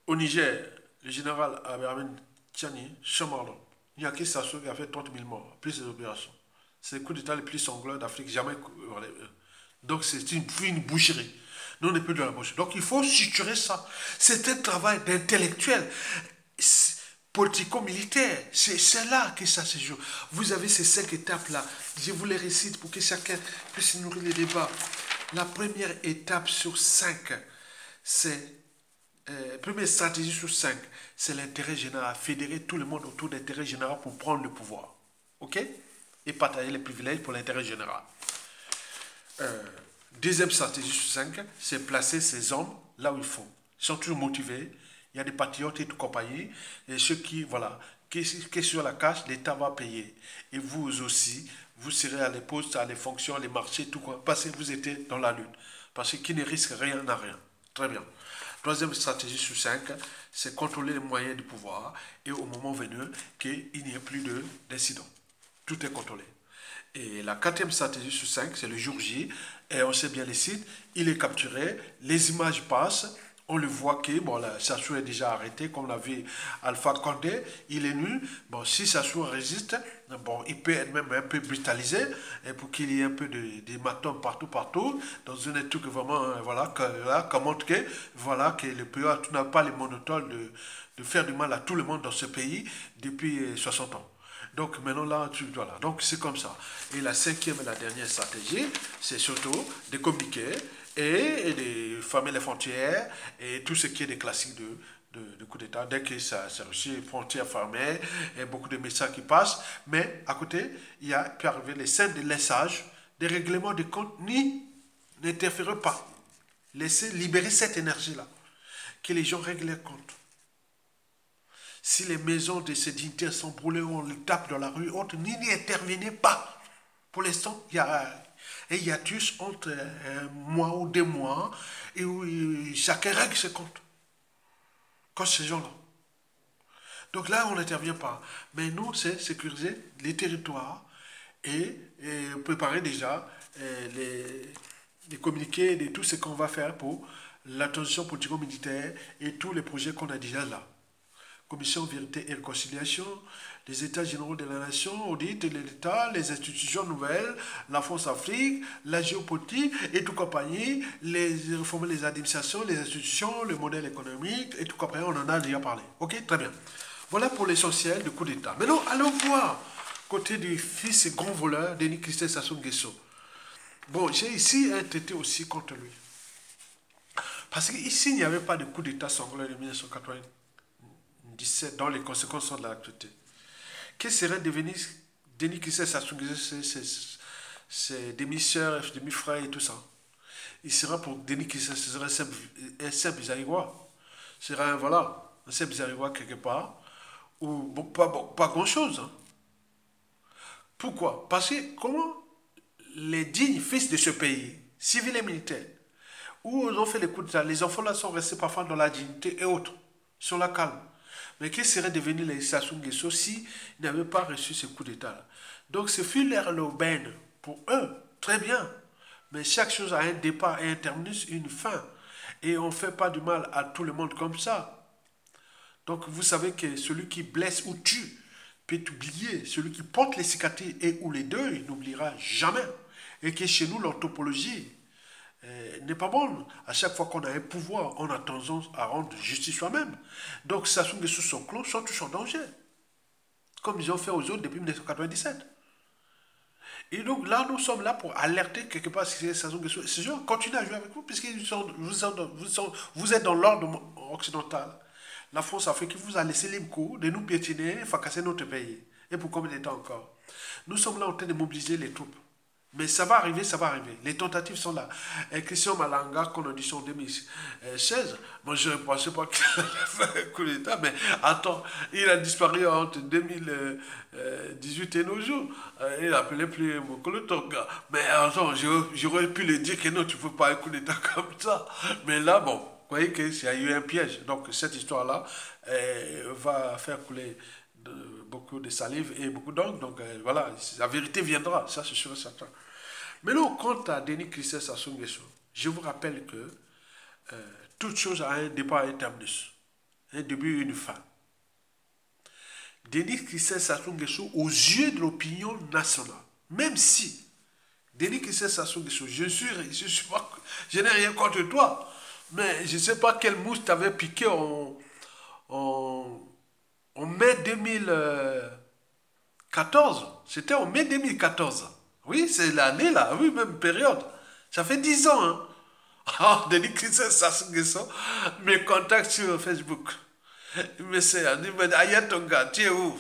Au Niger, le général Abermin Tiani, sans mort d'homme. Il n'y a que Sassou qui a fait 30 000 morts, plus des opérations. C'est le coup d'État le plus sanglant d'Afrique jamais. Donc c'est une boucherie. Nous, on n'est plus dans la boucherie. Donc il faut structurer ça. C'est un travail d'intellectuel, politico-militaire. C'est là que ça se joue. Vous avez ces 5 étapes-là. Je vous les récite pour que chacun puisse nourrir les débats. La première étape sur 5, c'est première stratégie sur 5, c'est l'intérêt général. Fédérer tout le monde autour de l'intérêt général pour prendre le pouvoir. OK? Et partager les privilèges pour l'intérêt général. Deuxième stratégie sur 5, c'est placer ces hommes là où il faut. Ils sont toujours motivés. Il y a des patriotes et tout compagnie. Et ceux qui, voilà, qui sur la cache, l'État va payer. Et vous aussi, vous serez à les postes, à les fonctions, à les marchés, tout quoi. Parce que vous étiez dans la lutte. Parce que qui ne risque rien n'a rien. Très bien. Troisième stratégie sur 5, c'est contrôler les moyens du pouvoir. Et au moment venu, qu'il n'y ait plus d'incidents. Tout est contrôlé. Et la quatrième stratégie sur 5, c'est le jour J. Et on sait bien les sites. Il est capturé. Les images passent. On le voit que bon, Sassou est déjà arrêté. Comme l'a vu Alpha Condé. Il est nu. Bon, si Sassou résiste, bon, il peut être même un peu brutalisé. Et pour qu'il y ait un peu d'hématome partout. Dans une truc vraiment, voilà, qui montre que, voilà, que le pays n'a pas les monotoles de faire du mal à tout le monde dans ce pays depuis 60 ans. Donc maintenant là, voilà. Donc c'est comme ça. Et la cinquième et la dernière stratégie, c'est surtout de communiquer et de fermer les frontières et tout ce qui est des classiques de coup d'État. Dès que ça c'est réussi, les frontières fermées, et beaucoup de messages qui passent. Mais à côté, il peut arriver les scènes de laissage, des règlements de compte, ni n'interférez pas. Laissez libérer cette énergie-là. Que les gens règlent les comptes. Si les maisons de ces dignitaires sont brûlées, on les tape dans la rue, n'y intervenez pas. Pour l'instant, il y a un hiatus entre un mois ou 2 mois, et où chacun règle ses comptes. Comme ces gens-là. Donc là, on n'intervient pas. Mais nous, c'est sécuriser les territoires et préparer déjà les communiqués de tout ce qu'on va faire pour la transition politico-militaire et tous les projets qu'on a déjà là. Commission Vérité et Réconciliation, les États généraux de la Nation, audit de l'État, les institutions nouvelles, la France-Afrique, la géopolitique et tout compagnie, les réformer les administrations, les institutions, le modèle économique et tout compagnie, on en a déjà parlé. Ok, très bien. Voilà pour l'essentiel du coup d'État. Maintenant, allons voir côté du fils et grand voleur, Denis Christophe Sassou Nguesso. Bon, j'ai ici un traité aussi contre lui. Parce qu'ici, il n'y avait pas de coup d'État sanglant de 1997 dont les conséquences sont de l'actualité. Que serait devenu Denis Kissé Sassou Nguesso, ses demi-sœurs, demi-frères et tout ça? Il sera pour Denis Kissé, ce serait un simple Zaïrois. Ce serait voilà, un simple Zaïrois quelque part, ou bon, pas grand-chose. Hein. Pourquoi? Parce que comment les dignes fils de ce pays, civils et militaires, où ils ont fait les coups d'État, les enfants là sont restés parfois dans la dignité et autres, sur la calme. Mais qui serait devenu les Sassou Nguesso s'ils n'avaient pas reçu ce coup d'État? Donc ce fut l'ère l'aubaine pour eux, très bien. Mais chaque chose a un départ et un terminus, une fin. Et on ne fait pas du mal à tout le monde comme ça. Donc vous savez que celui qui blesse ou tue peut oublier. Celui qui porte les cicatrices et ou les deuils n'oubliera jamais. Et que chez nous, l'anthropologie n'est pas bonne. À chaque fois qu'on a un pouvoir, on a tendance à rendre justice soi-même. Donc Sassou Nguesso, son clan sont tous en danger. Comme ils ont fait aux autres depuis 1997. Et donc là, nous sommes là pour alerter quelque part ce que Sassou Nguesso. Ces gens continuent à jouer avec vous puisque vous êtes dans l'ordre occidental. La France africaine vous a laissé libre de nous piétiner, fracasser notre pays. Et pour combien de temps encore? Nous sommes là en train de mobiliser les troupes. Mais ça va arriver, ça va arriver. Les tentatives sont là. Et Christian Malanga, qu'on a dit en 2016, moi je ne pensais pas qu'il allait faire un coup d'État, mais attends, il a disparu entre 2018 et nos jours. Il n'appelait plus Mokolo Tonga. Mais attends, j'aurais pu lui dire que non, tu ne peux pas un coup d'État comme ça. Mais là, bon, vous voyez qu'il y a eu un piège. Donc cette histoire-là va faire couler beaucoup de salive et beaucoup d'encre. Donc voilà, la vérité viendra, ça c'est sûr et certain. Mais non, quant à Denis Kissé Sassou Nguesso, je vous rappelle que toute chose a un départ et un terminus, un début et une fin. Denis Kissé Sassou Nguesso, aux yeux de l'opinion nationale, même si Denis Kissé Sassou Nguesso, je n'ai rien contre toi, mais je ne sais pas quelle mouche t'avait piqué en mai 2014. C'était en mai 2014. Oui, c'est l'année là, oui, même période. Ça fait 10 ans. Hein. Ah, Denis Kissé Sassou Nguesso me contacte sur Facebook. Il me dit, Aya Tonga, tu es où?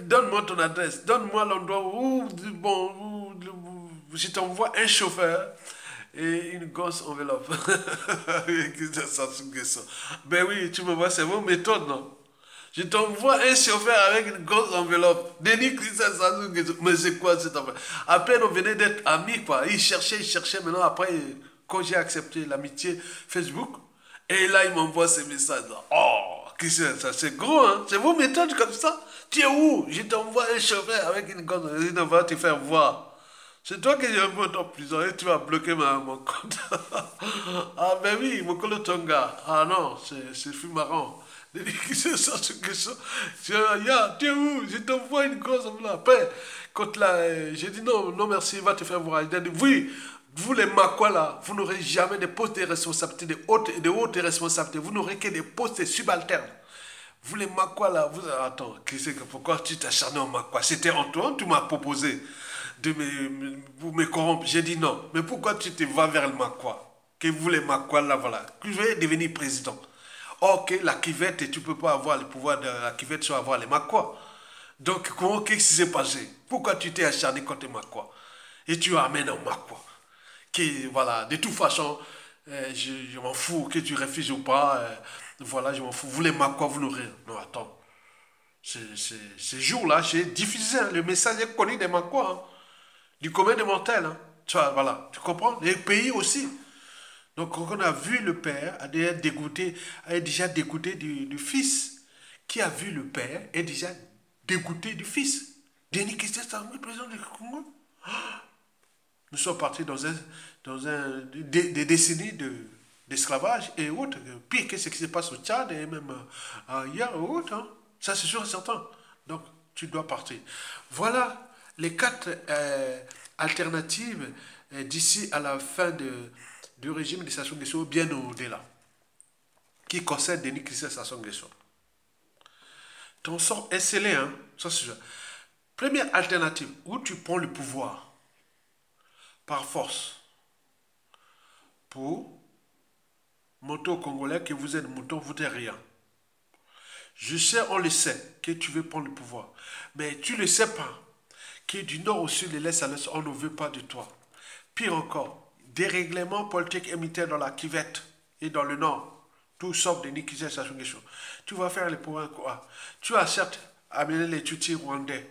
Donne-moi ton adresse, donne-moi l'endroit je t'envoie un chauffeur et une grosse enveloppe. Ben oui, tu me vois, c'est vos méthodes, non? Je t'envoie un chauffeur avec une grosse enveloppe. Denis Kissé Sassou Nguesso. Mais c'est quoi cette affaire? À peine on venait d'être amis, quoi. Il cherchait. Maintenant, après, quand j'ai accepté l'amitié Facebook, et là, il m'envoie ces messages. Oh, Kissé, ça c'est gros, hein? C'est vos méthodes comme ça? Tu es où? Je t'envoie un chauffeur avec une grosse enveloppe. Il va te faire voir. C'est toi qui es un peu en prison et tu vas bloquer mon compte. Ah ben oui, Mokolo Tonga. Ah non, c'est plus marrant. C'est ça, ce que ça. Tu es où? Je t'envoie une grosse enveloppe. Après, quand là, j'ai dit non, non merci, va te faire voir. Il a dit oui, vous les Makwa là, vous n'aurez jamais des postes de responsabilité, de hautes responsabilités. Vous n'aurez que des postes subalternes. Vous les Makwa là, vous... Attends, pourquoi tu t'es acharné en Makwa? C'était Antoine, tu m'as proposé de me corrompre. J'ai dit non. Mais pourquoi tu te vas vers le Makwa? Que vous les Makwa là, voilà. Que je vais devenir président. Or que la cuvette, tu ne peux pas avoir le pouvoir de la cuvette sans avoir les Makwa. Donc, qu'est-ce qui s'est passé? Pourquoi tu t'es acharné contre les Makwa? Et tu amènes un Makwa. Qui, voilà, de toute façon, je m'en fous que tu refuses ou pas. Voilà, je m'en fous. Vous les Makwa, vous n'aurez. Non, attends. Ces jours-là, j'ai diffusé le message connu des Makwa. Hein, du commun des mortels. Hein. Tu vois, voilà, tu comprends? Les pays aussi. Donc, quand on a vu le père, a déjà dégoûté du fils. Qui a vu le père est déjà dégoûté du fils. Denis Kissé Sassou, président du Congo. Nous sommes partis dans des décennies d'esclavage et autres. Pire que ce qui se passe au Tchad et même ailleurs ou autre. Hein. Ça, c'est sûr et certain. Donc, tu dois partir. Voilà les 4 alternatives d'ici à la fin du régime de Sassou Nguesso, bien au-delà, qui concerne Denis Kissé Sassou Nguesso. Ton sort est scellé, hein? Ça, c'est sûr. Première alternative, où tu prends le pouvoir par force, pour montrer aux Congolais que vous êtes mouton, vous n'êtes rien. Je sais, on le sait, que tu veux prendre le pouvoir. Mais tu ne le sais pas, que du nord au sud, de l'est à l'est, on ne veut pas de toi. Pire encore, des règlements politiques et militaires dans la Kivette et dans le nord, tout sauf de Nikizé Sassou Nguesso. Tu vas faire le pouvoir quoi? Tu as certes amené les Tutsis rwandais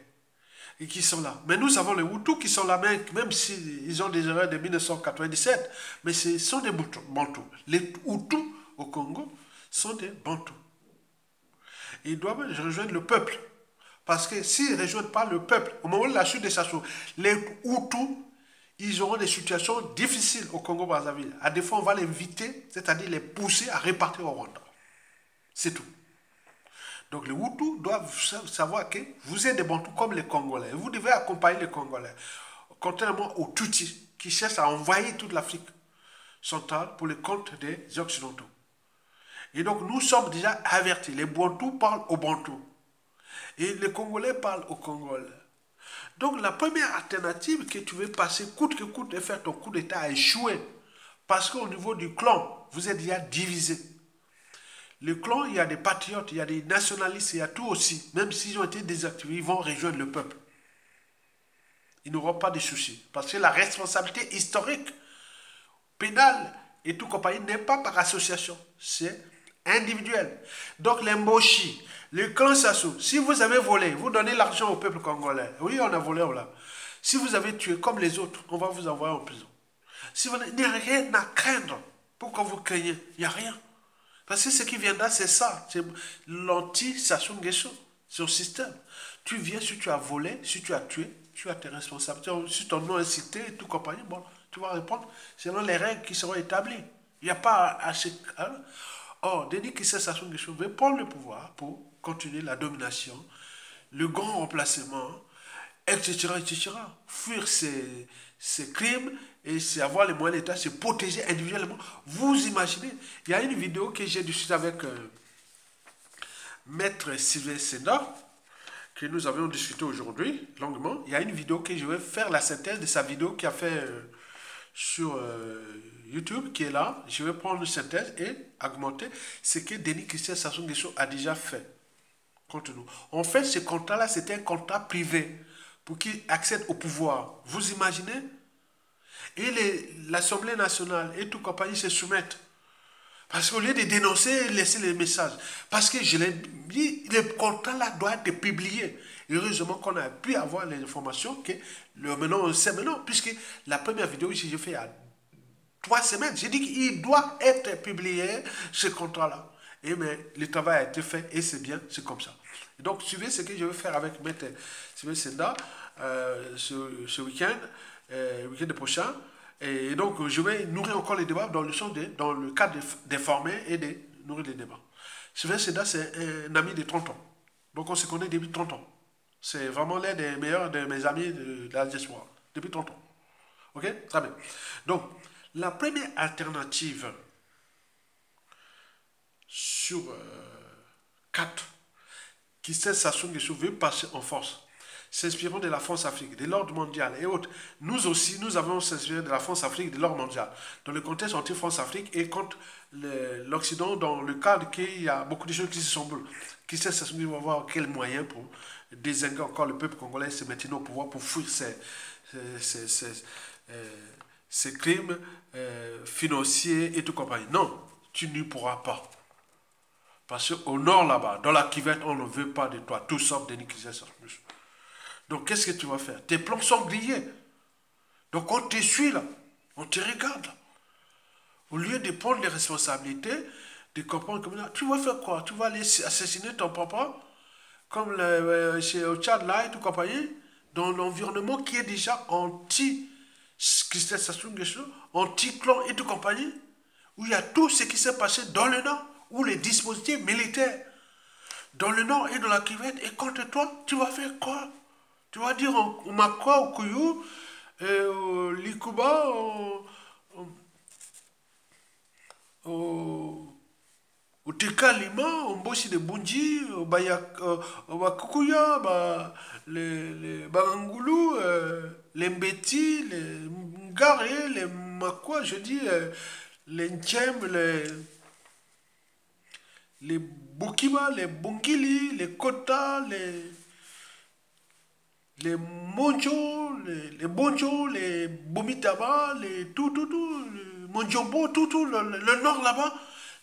et qui sont là. Mais nous avons les Hutus qui sont là, même s'ils ont des erreurs de 1997, mais ce sont des Bantous. Les Hutus au Congo sont des Bantous. Ils doivent rejoindre le peuple. Parce que s'ils ne rejoignent pas le peuple, au moment de la chute de Sassou, les Hutus, ils auront des situations difficiles au Congo-Brazzaville. À des fois, on va les inviter, c'est-à-dire les pousser à repartir au Rwanda. C'est tout. Donc les Hutus doivent savoir que vous êtes des Bantous comme les Congolais. Vous devez accompagner les Congolais. Contrairement aux Tutsis qui cherchent à envahir toute l'Afrique centrale pour le compte des Occidentaux. Et donc nous sommes déjà avertis. Les Bantous parlent aux Bantous. Et les Congolais parlent aux Congolais. Donc la première alternative que tu veux passer coûte que coûte et faire ton coup d'État a échoué. Parce qu'au niveau du clan, vous êtes déjà divisé. Le clan, il y a des patriotes, il y a des nationalistes, il y a tout aussi. Même s'ils ont été désactivés, ils vont rejoindre le peuple. Ils n'auront pas de soucis. Parce que la responsabilité historique, pénale et tout compagnie n'est pas par association. C'est individuel. Donc les Mboshi, le clan Sassou, si vous avez volé, vous donnez l'argent au peuple congolais. Oui, on a volé, voilà. Si vous avez tué comme les autres, on va vous envoyer en prison. Si vous n'avez rien à craindre, pourquoi vous craignez? Il n'y a rien. Parce que ce qui viendra, c'est ça. C'est l'anti-Sassou Nguesso, c'est au système. Tu viens, si tu as volé, si tu as tué, tu as tes responsabilités. Si ton nom est cité et tout compagnie, bon, tu vas répondre selon les règles qui seront établies. Il n'y a pas à se... Hein? Or, Denis Kissé Sassou Nguesso veut prendre le pouvoir pour continuer la domination, le grand remplacement, etc., etc. Fuir ces crimes et c'est avoir les moyens d'État, se protéger individuellement. Vous imaginez, il y a une vidéo que j'ai discutée avec Maître Sylvain Sénat, que nous avions discuté aujourd'hui longuement. Il y a une vidéo que je vais faire la synthèse de sa vidéo qu'il a fait sur YouTube, qui est là. Je vais prendre une synthèse et augmenter ce que Denis Christian Sassou Nguesso a déjà fait contre nous. En fait, ce contrat-là, c'était un contrat privé pour qu'il accède au pouvoir. Vous imaginez? Et l'Assemblée nationale et tout compagnie se soumettent. Parce qu'au lieu de dénoncer, laisser les messages. Parce que je l'ai dit, le contrat là doit être publié. Heureusement qu'on a pu avoir les informations que maintenant on sait maintenant, puisque la première vidéo que j'ai fait il y a 3 semaines, j'ai dit qu'il doit être publié, ce contrat-là. Et mais le travail a été fait et c'est bien, c'est comme ça. Et donc, suivez ce que je vais faire avec Maître Sylvain Senda ce week-end, week-end prochain. Et donc, je vais nourrir encore les débats dans le cadre d'informer et de nourrir les débats. Sylvain Senda, c'est un ami de 30 ans. Donc, on se connaît depuis 30 ans. C'est vraiment l'un des meilleurs de mes amis de la diaspora. Depuis 30 ans. Ok? Très bien. Donc, la première alternative sur 4 qui sait Sassou Nguesso veut passer en force, s'inspirant de la France-Afrique, de l'ordre mondial et autres. Nous aussi, nous avons s'inspiré de la France-Afrique, de l'ordre mondial, dans le contexte anti-France-Afrique et contre l'Occident, dans le cadre qu'il y a beaucoup de choses qui se sont brûlées. Qui sait Sassou Nguesso va voir quels moyens pour désinguer encore le peuple congolais, se maintenir au pouvoir pour fuir ces crimes financiers et tout compagnie. Non, tu n'y pourras pas. Parce qu'au nord là-bas, dans la Kivette, on ne veut pas de toi, tout sauf Denis Kissé. Donc qu'est-ce que tu vas faire? Tes plans sont grillés. Donc on te suit là, on te regarde là. Au lieu de prendre les responsabilités, de comprendre comme ça, tu vas faire quoi? Tu vas aller assassiner ton papa, comme chez au Tchad là et tout compagnie, dans l'environnement qui est déjà anti-Christophe Sassou Nguesso, anti-clan et tout compagnie, où il y a tout ce qui s'est passé dans le nord, où les dispositifs militaires dans le nord et dans la Kivette, et contre toi, tu vas faire quoi? Tu vas dire au Makwa, au Kouyou, au Likuba, au Teka Lima, au Mbosi de Bunji, au Bakukuya, les Barangulu, les Mbeti, les Ngare, les Makwa, je dis, les Ndjem, les Bokiba, les Bongili, les Kota, les Monjo, les Bonjo, les Bomitaba, les tout, le Monjobo, tout, le nord là-bas,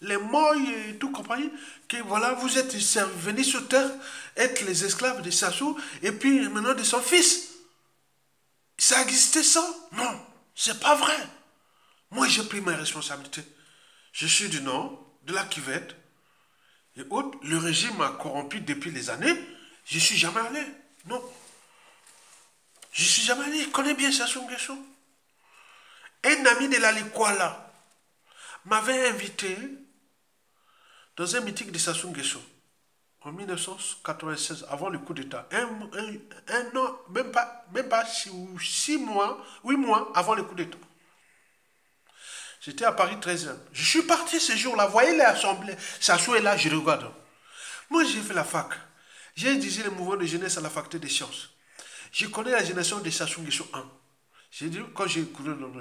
les Moy et tout compagnie, que voilà, vous êtes venus sur terre être les esclaves de Sassou, et puis maintenant de son fils. Ça existait ça? Non, c'est pas vrai. Moi, j'ai pris mes responsabilités. Je suis du nord, de la Cuvette, et autres. Le régime m'a corrompu depuis les années. Je suis jamais allé. Non. Je suis jamais allé. Je connais bien Sassou Nguesso. Un ami de la Likwala m'avait invité dans un meeting de Sassou Nguesso en 1996, avant le coup d'État. Un an, même pas 6 mois, 8 mois avant le coup d'État. J'étais à Paris 13e. Je suis parti ce jour-là. Vous voyez l'assemblée, Sassou est là, je regarde. Moi, j'ai fait la fac. J'ai dirigé le mouvement de jeunesse à la faculté des sciences. Je connais la génération de Sassou Nguesso 1. J'ai dit, quand j'ai écouté non.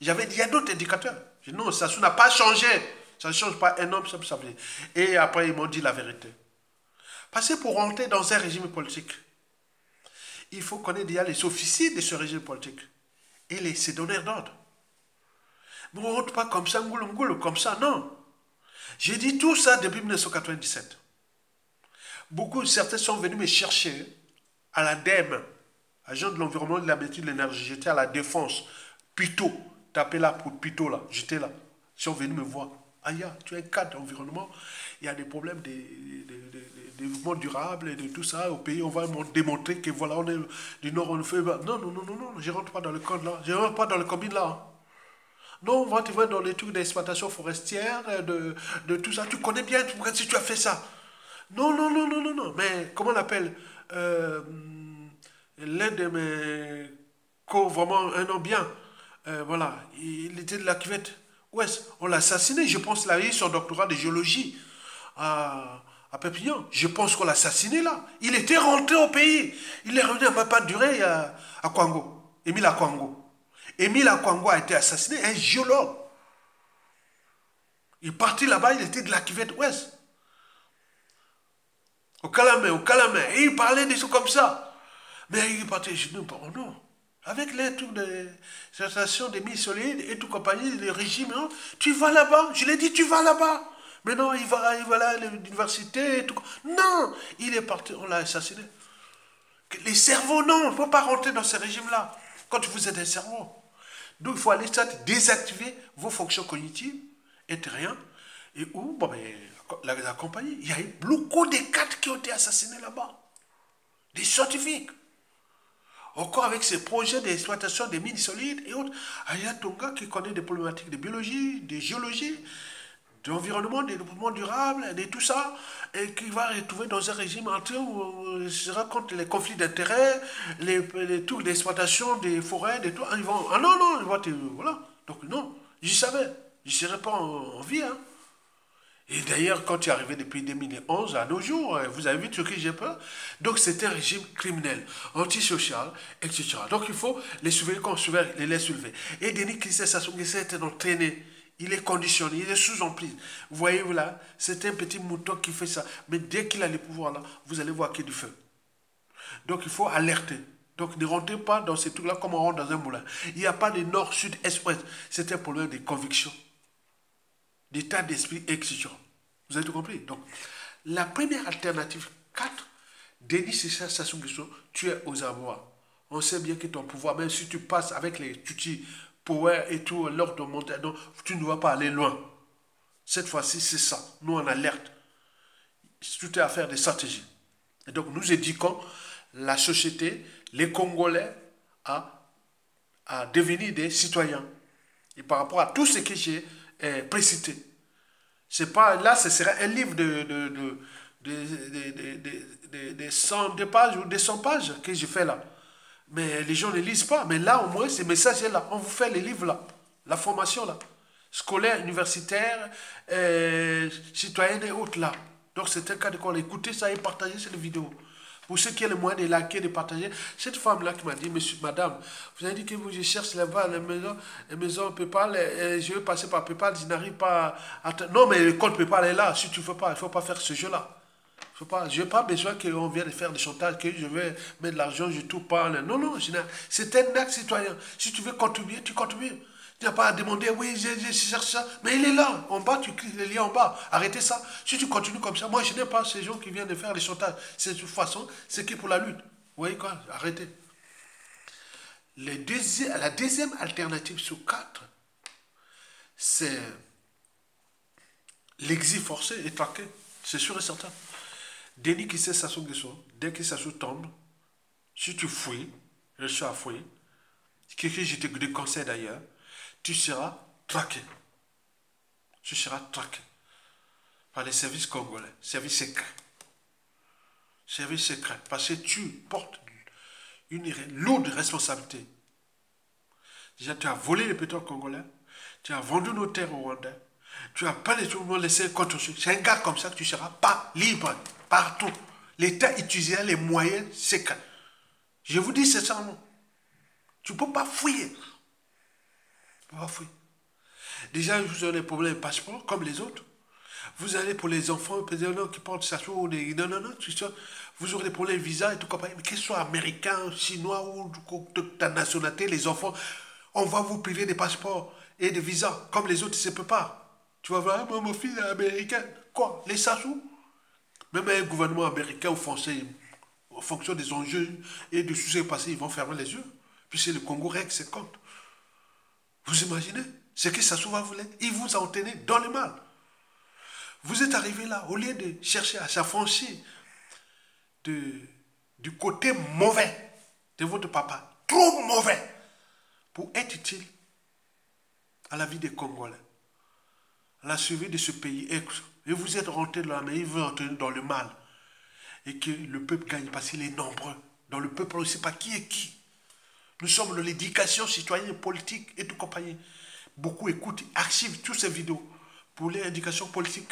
Il y a d'autres indicateurs. J'ai dit, non, Sassou n'a pas changé. Ça ne change pas un homme, ça peut s'appeler. Et après, ils m'ont dit la vérité. Parce que pour rentrer dans un régime politique, il faut connaître déjà les officiers de ce régime politique et ses donneurs d'ordre. Mais on ne rentre pas comme ça, comme ça, non. J'ai dit tout ça depuis 1997. Certains sont venus me chercher à la DEM, agent de l'environnement, de la médecine, de l'énergie. J'étais à la défense, Pito, tapez là pour Pito là, j'étais là. Ils sont venus me voir. Aya, tu es un cadre d'environnement, il y a des problèmes de développement durable et de tout ça au pays. On va démontrer que voilà, on est du Nord, on fait. Non, je ne rentre pas dans le code là, je ne rentre pas dans le combine là. Non, tu vas dans les trucs d'exploitation forestière, de tout ça. Tu connais bien, si tu as fait ça. Non. Mais comment on appelle l'un de mes vraiment un homme bien. Voilà, il était de la Cuvette. Ouais, on l'a assassiné. Je pense qu'il a eu son doctorat de géologie à Perpignan. Je pense qu'on l'a assassiné là. Il était rentré au pays. Il est revenu à ma pas durée à Kwango. Émile Akwango. Émile Akwango a été assassiné, un géologue. Il est parti là-bas, il était de la Cuvette Ouest. Au Calamé. Et il parlait des choses comme ça. Mais il est parti, je dis non. Avec les trucs de station des mines solides et tout compagnie, les régimes, hein, tu vas là-bas. Je l'ai dit, tu vas là-bas. Mais non, il va là à l'université et tout. Non, il est parti, on l'a assassiné. Les cerveaux, non, on ne peut pas rentrer dans ce régime-là. Quand vous êtes un cerveau. Donc il faut aller désactiver vos fonctions cognitives, être rien, et où, la compagnie, il y a eu beaucoup de cadres qui ont été assassinés là-bas. Des scientifiques. Encore avec ces projets d'exploitation des mines solides et autres. Il y a Tonga qui connaît des problématiques de biologie, de géologie, d'environnement, de développement durable, de tout ça, et qui va retrouver dans un régime entier où il se raconte les conflits d'intérêts, les trucs d'exploitation des forêts, des tout. Ils vont, non, voilà. Donc non, j'y savais, je ne serais pas en vie. Hein. Et d'ailleurs, quand tu es arrivé depuis 2011 à nos jours, vous avez vu ce que j'ai peur. Donc c'est un régime criminel, antisocial, etc. Donc il faut les surveiller comme on les soulever. Et Denis Christian Sassou Nguesso est entraîné. Il est conditionné, il est sous emprise. Vous voyez là, c'est un petit mouton qui fait ça. Mais dès qu'il a les pouvoirs là, vous allez voir qu'il y a du feu. Donc il faut alerter. Donc ne rentrez pas dans ces trucs-là comme on rentre dans un moulin. Il n'y a pas de nord, sud, est, ouest. C'est un problème de conviction, d'état d'esprit, etc. Vous avez tout compris? Donc, la première alternative, 4, Denis Sassou Nguesso, tu es aux abois. On sait bien que ton pouvoir, même si tu passes avec les tutis, power et tout, l'ordre de monter, donc, tu ne vas pas aller loin. Cette fois-ci, c'est ça. Nous, on alerte. Tout est affaire de stratégie. Et donc, nous éduquons la société, les Congolais, à devenir des citoyens. Et par rapport à tout ce que j'ai précité. C'est pas, là, ce serait un livre de 100 pages ou de 100 pages que je fais là. Mais les gens ne lisent pas. Mais là, au moins, ces messages-là, on vous fait les livres là. La formation là. Scolaire, universitaire, citoyenne et autres là. Donc c'est un cas de quoi écouter ça et partager cette vidéo. Pour ceux qui ont le moyen de liker, de partager. Cette femme-là qui m'a dit, monsieur, madame, vous avez dit que vous, je cherche là-bas la maison PayPal, et je vais passer par PayPal, je n'arrive pas à... Non, mais le compte PayPal est là, si tu ne veux pas, il ne faut pas faire ce jeu-là. Je n'ai pas besoin qu'on vienne faire des chantages, que je vais mettre de l'argent, je tout parle. Non, non, c'est un acte citoyen. Si tu veux contribuer, tu contribues. Tu n'as pas à demander, oui, je cherche ça. Mais il est là, en bas, tu cliques le lien en bas. Arrêtez ça. Si tu continues comme ça, moi, je n'aime pas ces gens qui viennent de faire des chantages. C'est de toute façon, c'est qui pour la lutte. Vous voyez quoi? Arrêtez. La deuxième alternative sur 4, c'est l'exil forcé et traqué. C'est sûr et certain. Denis qui sait Sassou Nguesso, dès que Sassou tombe, si tu fouilles, je suis à fouiller, ce que je te déconseille d'ailleurs, tu seras traqué. Tu seras traqué par les services congolais, services secrets. Services secrets, parce que tu portes une lourde responsabilité. Déjà, tu as volé les pétrole congolais, tu as vendu nos terres au Rwandais, tu as pas tout le monde laissé contre. C'est un gars comme ça que tu ne seras pas libre partout. L'État utilisera les moyens secrets. Je vous dis c'est ça, non. Tu ne peux pas fouiller. Tu ne peux pas fouiller. Déjà, vous aurez des problèmes de passeport, comme les autres. Vous allez pour les enfants, qui portent ça, non, non, non, vous aurez des problèmes de visa et tout, mais qu'ils soient américains, chinois ou de ta nationalité, les enfants, on va vous priver des passeports et de visas, comme les autres, ça ne peut pas. Tu vas voir, mon fils est américain. Quoi? Les Sassou? Même un gouvernement américain ou français, en fonction des enjeux et de ce qui s'est passé, ils vont fermer les yeux. Puis c'est le Congo règle ses comptes. Vous imaginez? Ce que Sassou va vouloir, il vous a entraîné dans le mal. Vous êtes arrivé là, au lieu de chercher à s'affranchir du côté mauvais de votre papa, trop mauvais, pour être utile à la vie des Congolais, à la survie de ce pays. Et vous êtes rentré dans la mer, il veut entrer dans le mal. Et que le peuple gagne parce qu'il est nombreux. Dans le peuple, on ne sait pas qui est qui. Nous sommes dans l'éducation citoyenne, politique et tout compagnie. Beaucoup écoutent, archivent toutes ces vidéos pour l'éducation politique.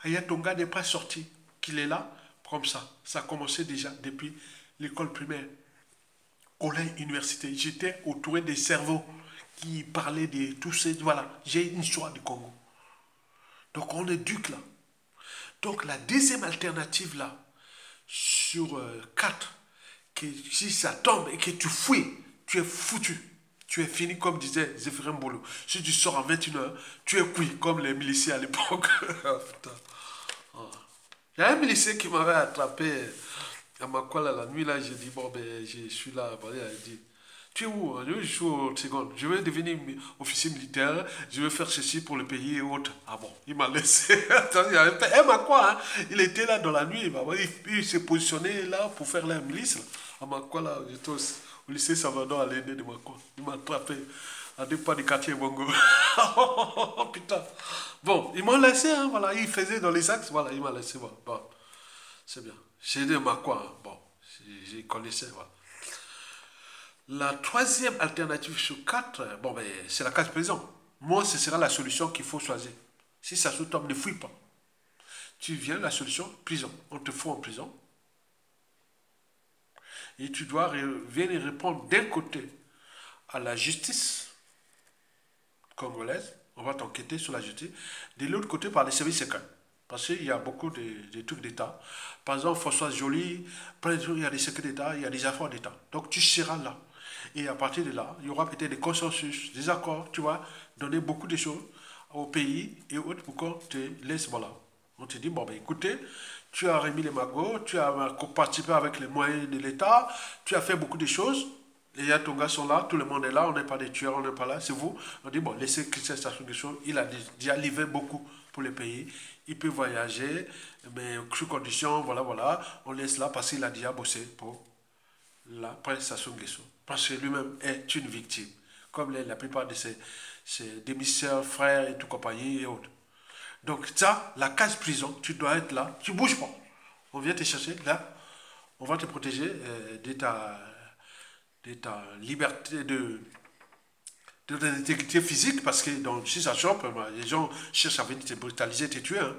Ayatonga n'est pas sorti, qu'il est là, comme ça. Ça a commencé déjà depuis l'école primaire, collège, université. J'étais autour des cerveaux qui parlaient de tous ces... Voilà, j'ai une histoire du Congo. Donc on éduque là. Donc la deuxième alternative là, sur 4, que si ça tombe et que tu fouilles, tu es foutu. Tu es fini, comme disait Zéphirin Bolo. Si tu sors à 21h, tu es cuit, comme les miliciens à l'époque. Il y a un milicier qui m'avait attrapé à Makwala la nuit, là, j'ai dit, bon, ben, je suis là. Il a dit, tu es où? Je suis au second. Je vais devenir officier militaire, je vais faire ceci pour le pays et autres. Ah bon, il m'a laissé. Attends, il m'a quoi, hein? Il était là dans la nuit, il s'est positionné là pour faire la milice. Là. À Makwala, j'étais au lycée Salvador à l'aîné de Makwa. Il m'a attrapé à 2 pas du quartier Bongo. Oh putain. Bon, ils m'ont laissé, hein, voilà, il faisait dans les axes, voilà, il m'a laissé, voilà. Bon, c'est bien. J'ai dit Makwa, hein, bon, j'ai connaissais, voilà. La troisième alternative sur 4, bon, ben, c'est la case prison. Moi, ce sera la solution qu'il faut choisir. Si ça se tombe, ne fouille pas. Tu viens, la solution, prison. On te fout en prison. Et tu dois venir répondre d'un côté à la justice congolaise, on va t'enquêter sur la justice, de l'autre côté par les services secrets. Parce qu'il y a beaucoup de trucs d'État. Par exemple, François Joly, il y a des secrets d'État, il y a des affaires d'État. Donc tu seras là. Et à partir de là, il y aura peut-être des consensus, des accords, tu vas donner beaucoup de choses au pays et autres pour qu'on te laisse, voilà. On te dit, bon, ben écoutez, tu as remis les magots, tu as participé avec les moyens de l'État, tu as fait beaucoup de choses. Les Yatonga sont là, tout le monde est là, on n'est pas des tueurs, on n'est pas là, c'est vous. On dit, bon, laissez Christian Sassou Nguesso, il a déjà livré beaucoup pour le pays, il peut voyager, mais sous condition, voilà, voilà, on laisse là parce qu'il a déjà bossé pour la presse Sassou Nguesso. Parce que lui-même est une victime, comme la plupart de ses demi-sœurs, frères et tout compagnie et autres. Donc ça, la case prison, tu dois être là, tu ne bouges pas. On vient te chercher, là, on va te protéger de ta liberté, de ton intégrité physique, parce que donc, si ça chope, les gens cherchent à venir te brutaliser, te tuer. Hein.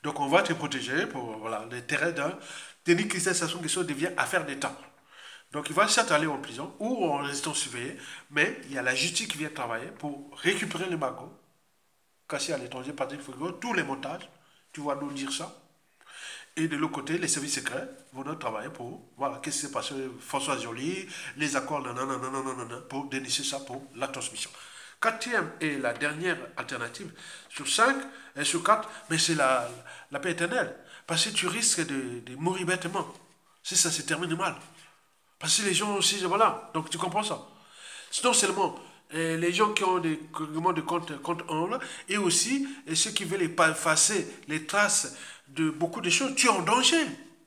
Donc on va te protéger pour voilà, l'intérêt Denis Christian Sassou Nguesso devient affaire d'État. Donc il va certes aller en prison ou en résidence surveillée, mais il y a la justice qui vient travailler pour récupérer les magots cachés à l'étranger, Patrick Frigo, tous les montages, tu vas nous dire ça. Et de l'autre côté, les services secrets vont travailler pour voir qu'est-ce qui s'est passé, François Joly, les accords, nanana, pour dénicher ça pour la transmission. Quatrième et la dernière alternative, sur 5 et sur 4, mais c'est la paix éternelle. Parce que tu risques de mourir bêtement. Si ça se termine mal. Parce que les gens aussi, voilà, donc tu comprends ça. Non seulement les gens qui ont des règlements de compte contre et aussi ceux qui veulent effacer les traces de beaucoup de choses, tu es en danger.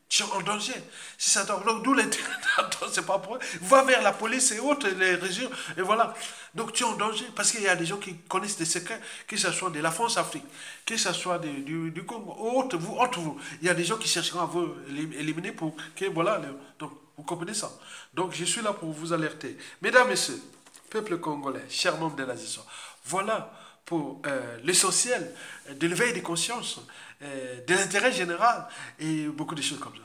Tu es en danger. Si ça donc d'où les c'est pas pour eux. Va vers la police et autres, les régions, et voilà. Donc tu es en danger parce qu'il y a des gens qui connaissent des secrets, que ce soit de la France-Afrique, que ce soit du Congo, entre vous. Il y a des gens qui chercheront à vous éliminer pour que, voilà, donc vous comprenez ça. Donc je suis là pour vous alerter. Mesdames, Messieurs, peuple congolais, chers membres de la nation, voilà pour l'essentiel de l'éveil des consciences, de l'intérêt général et beaucoup de choses comme ça.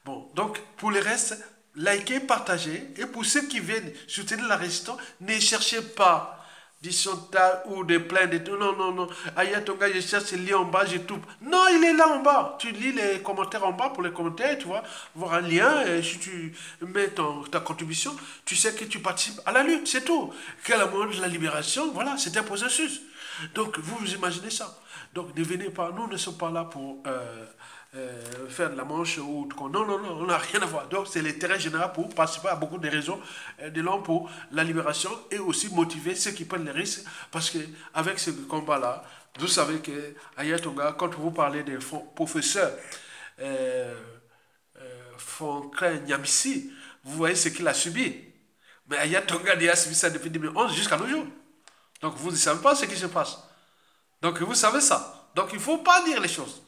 Bon, donc pour le reste, likez, partagez, et pour ceux qui viennent soutenir la résistance, ne cherchez pas des chantages ou des plaintes. Non. Ayatonga, je cherche, il lit en bas, je trouve. Non, il est là en bas. Tu lis les commentaires en bas pour les commentaires, tu vois, voir un lien, et si tu mets ta contribution, tu sais que tu participes à la lutte, c'est tout. Quel moment de la libération, voilà, c'est un processus. Donc, vous imaginez ça. Donc, ne venez pas, nous ne sommes pas là pour faire de la manche ou non, on n'a rien à voir. Donc, c'est l'intérêt général pour participer à beaucoup de raisons de l'homme pour la libération et aussi motiver ceux qui prennent les risques parce qu'avec ce combat-là, vous savez que Ayatonga, quand vous parlez des professeurs Foncrin Nyamissi, vous voyez ce qu'il a subi. Mais Ayatonga a subi ça depuis 2011 jusqu'à nos jours. Donc, vous ne savez pas ce qui se passe. Donc, vous savez ça. Donc, il ne faut pas dire les choses.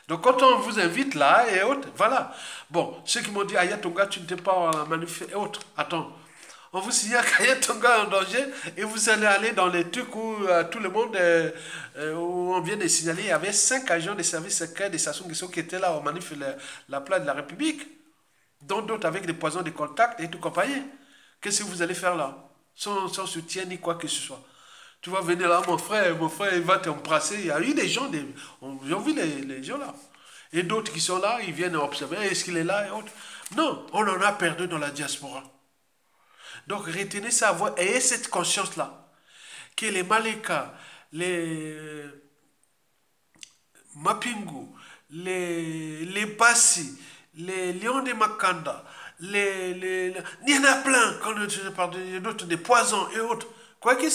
Donc, quand on vous invite là et autres, voilà. Bon, ceux qui m'ont dit, Ayatonga, tu ne t'es pas manifesté et autres. Attends, on vous signale qu'Ayatonga est en danger et vous allez aller dans les trucs où tout le monde, où on vient de signaler, il y avait 5 agents des services secrets de Sassou Nguesso qui étaient là au manif la place de la République, dont d'autres avec des poisons de contact et tout compagnie. Qu'est-ce que vous allez faire là? Sans soutien ni quoi que ce soit. Tu vas venir là, mon frère, il va t'embrasser. Il y a eu des gens, j'ai vu les gens là. Et d'autres qui sont là, ils viennent observer, est-ce qu'il est là et autres. Non, on en a perdu dans la diaspora. Donc retenez ça, ayez cette conscience-là, que les Maleka, les Mapingu, les Bassi, les Lions de Makanda, il y en a plein, quand je parle d'autres, des poisons et autres. Quoique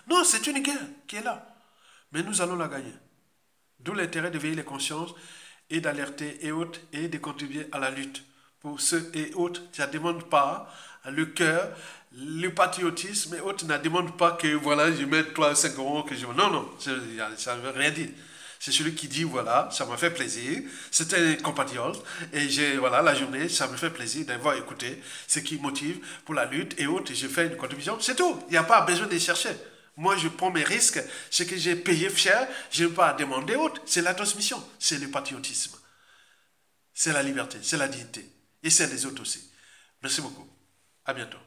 non, c'est une guerre qui est là. Mais nous allons la gagner. D'où l'intérêt de veiller les consciences et d'alerter et autres et de contribuer à la lutte. Pour ceux et autres, ça ne demande pas le cœur, le patriotisme et autres ne demandent pas que voilà, je mets 3 5 euros que je... Non, ça ne veut rien dire. C'est celui qui dit, voilà, ça m'a fait plaisir, c'était un compatriote, et voilà, la journée, ça me fait plaisir d'avoir écouté ce qui motive pour la lutte et autres, et je fais une contribution, c'est tout. Il n'y a pas besoin de chercher. Moi, je prends mes risques, ce que j'ai payé cher, je n'ai pas à demander autre. C'est la transmission, c'est le patriotisme, c'est la liberté, c'est la dignité, et c'est les autres aussi. Merci beaucoup. À bientôt.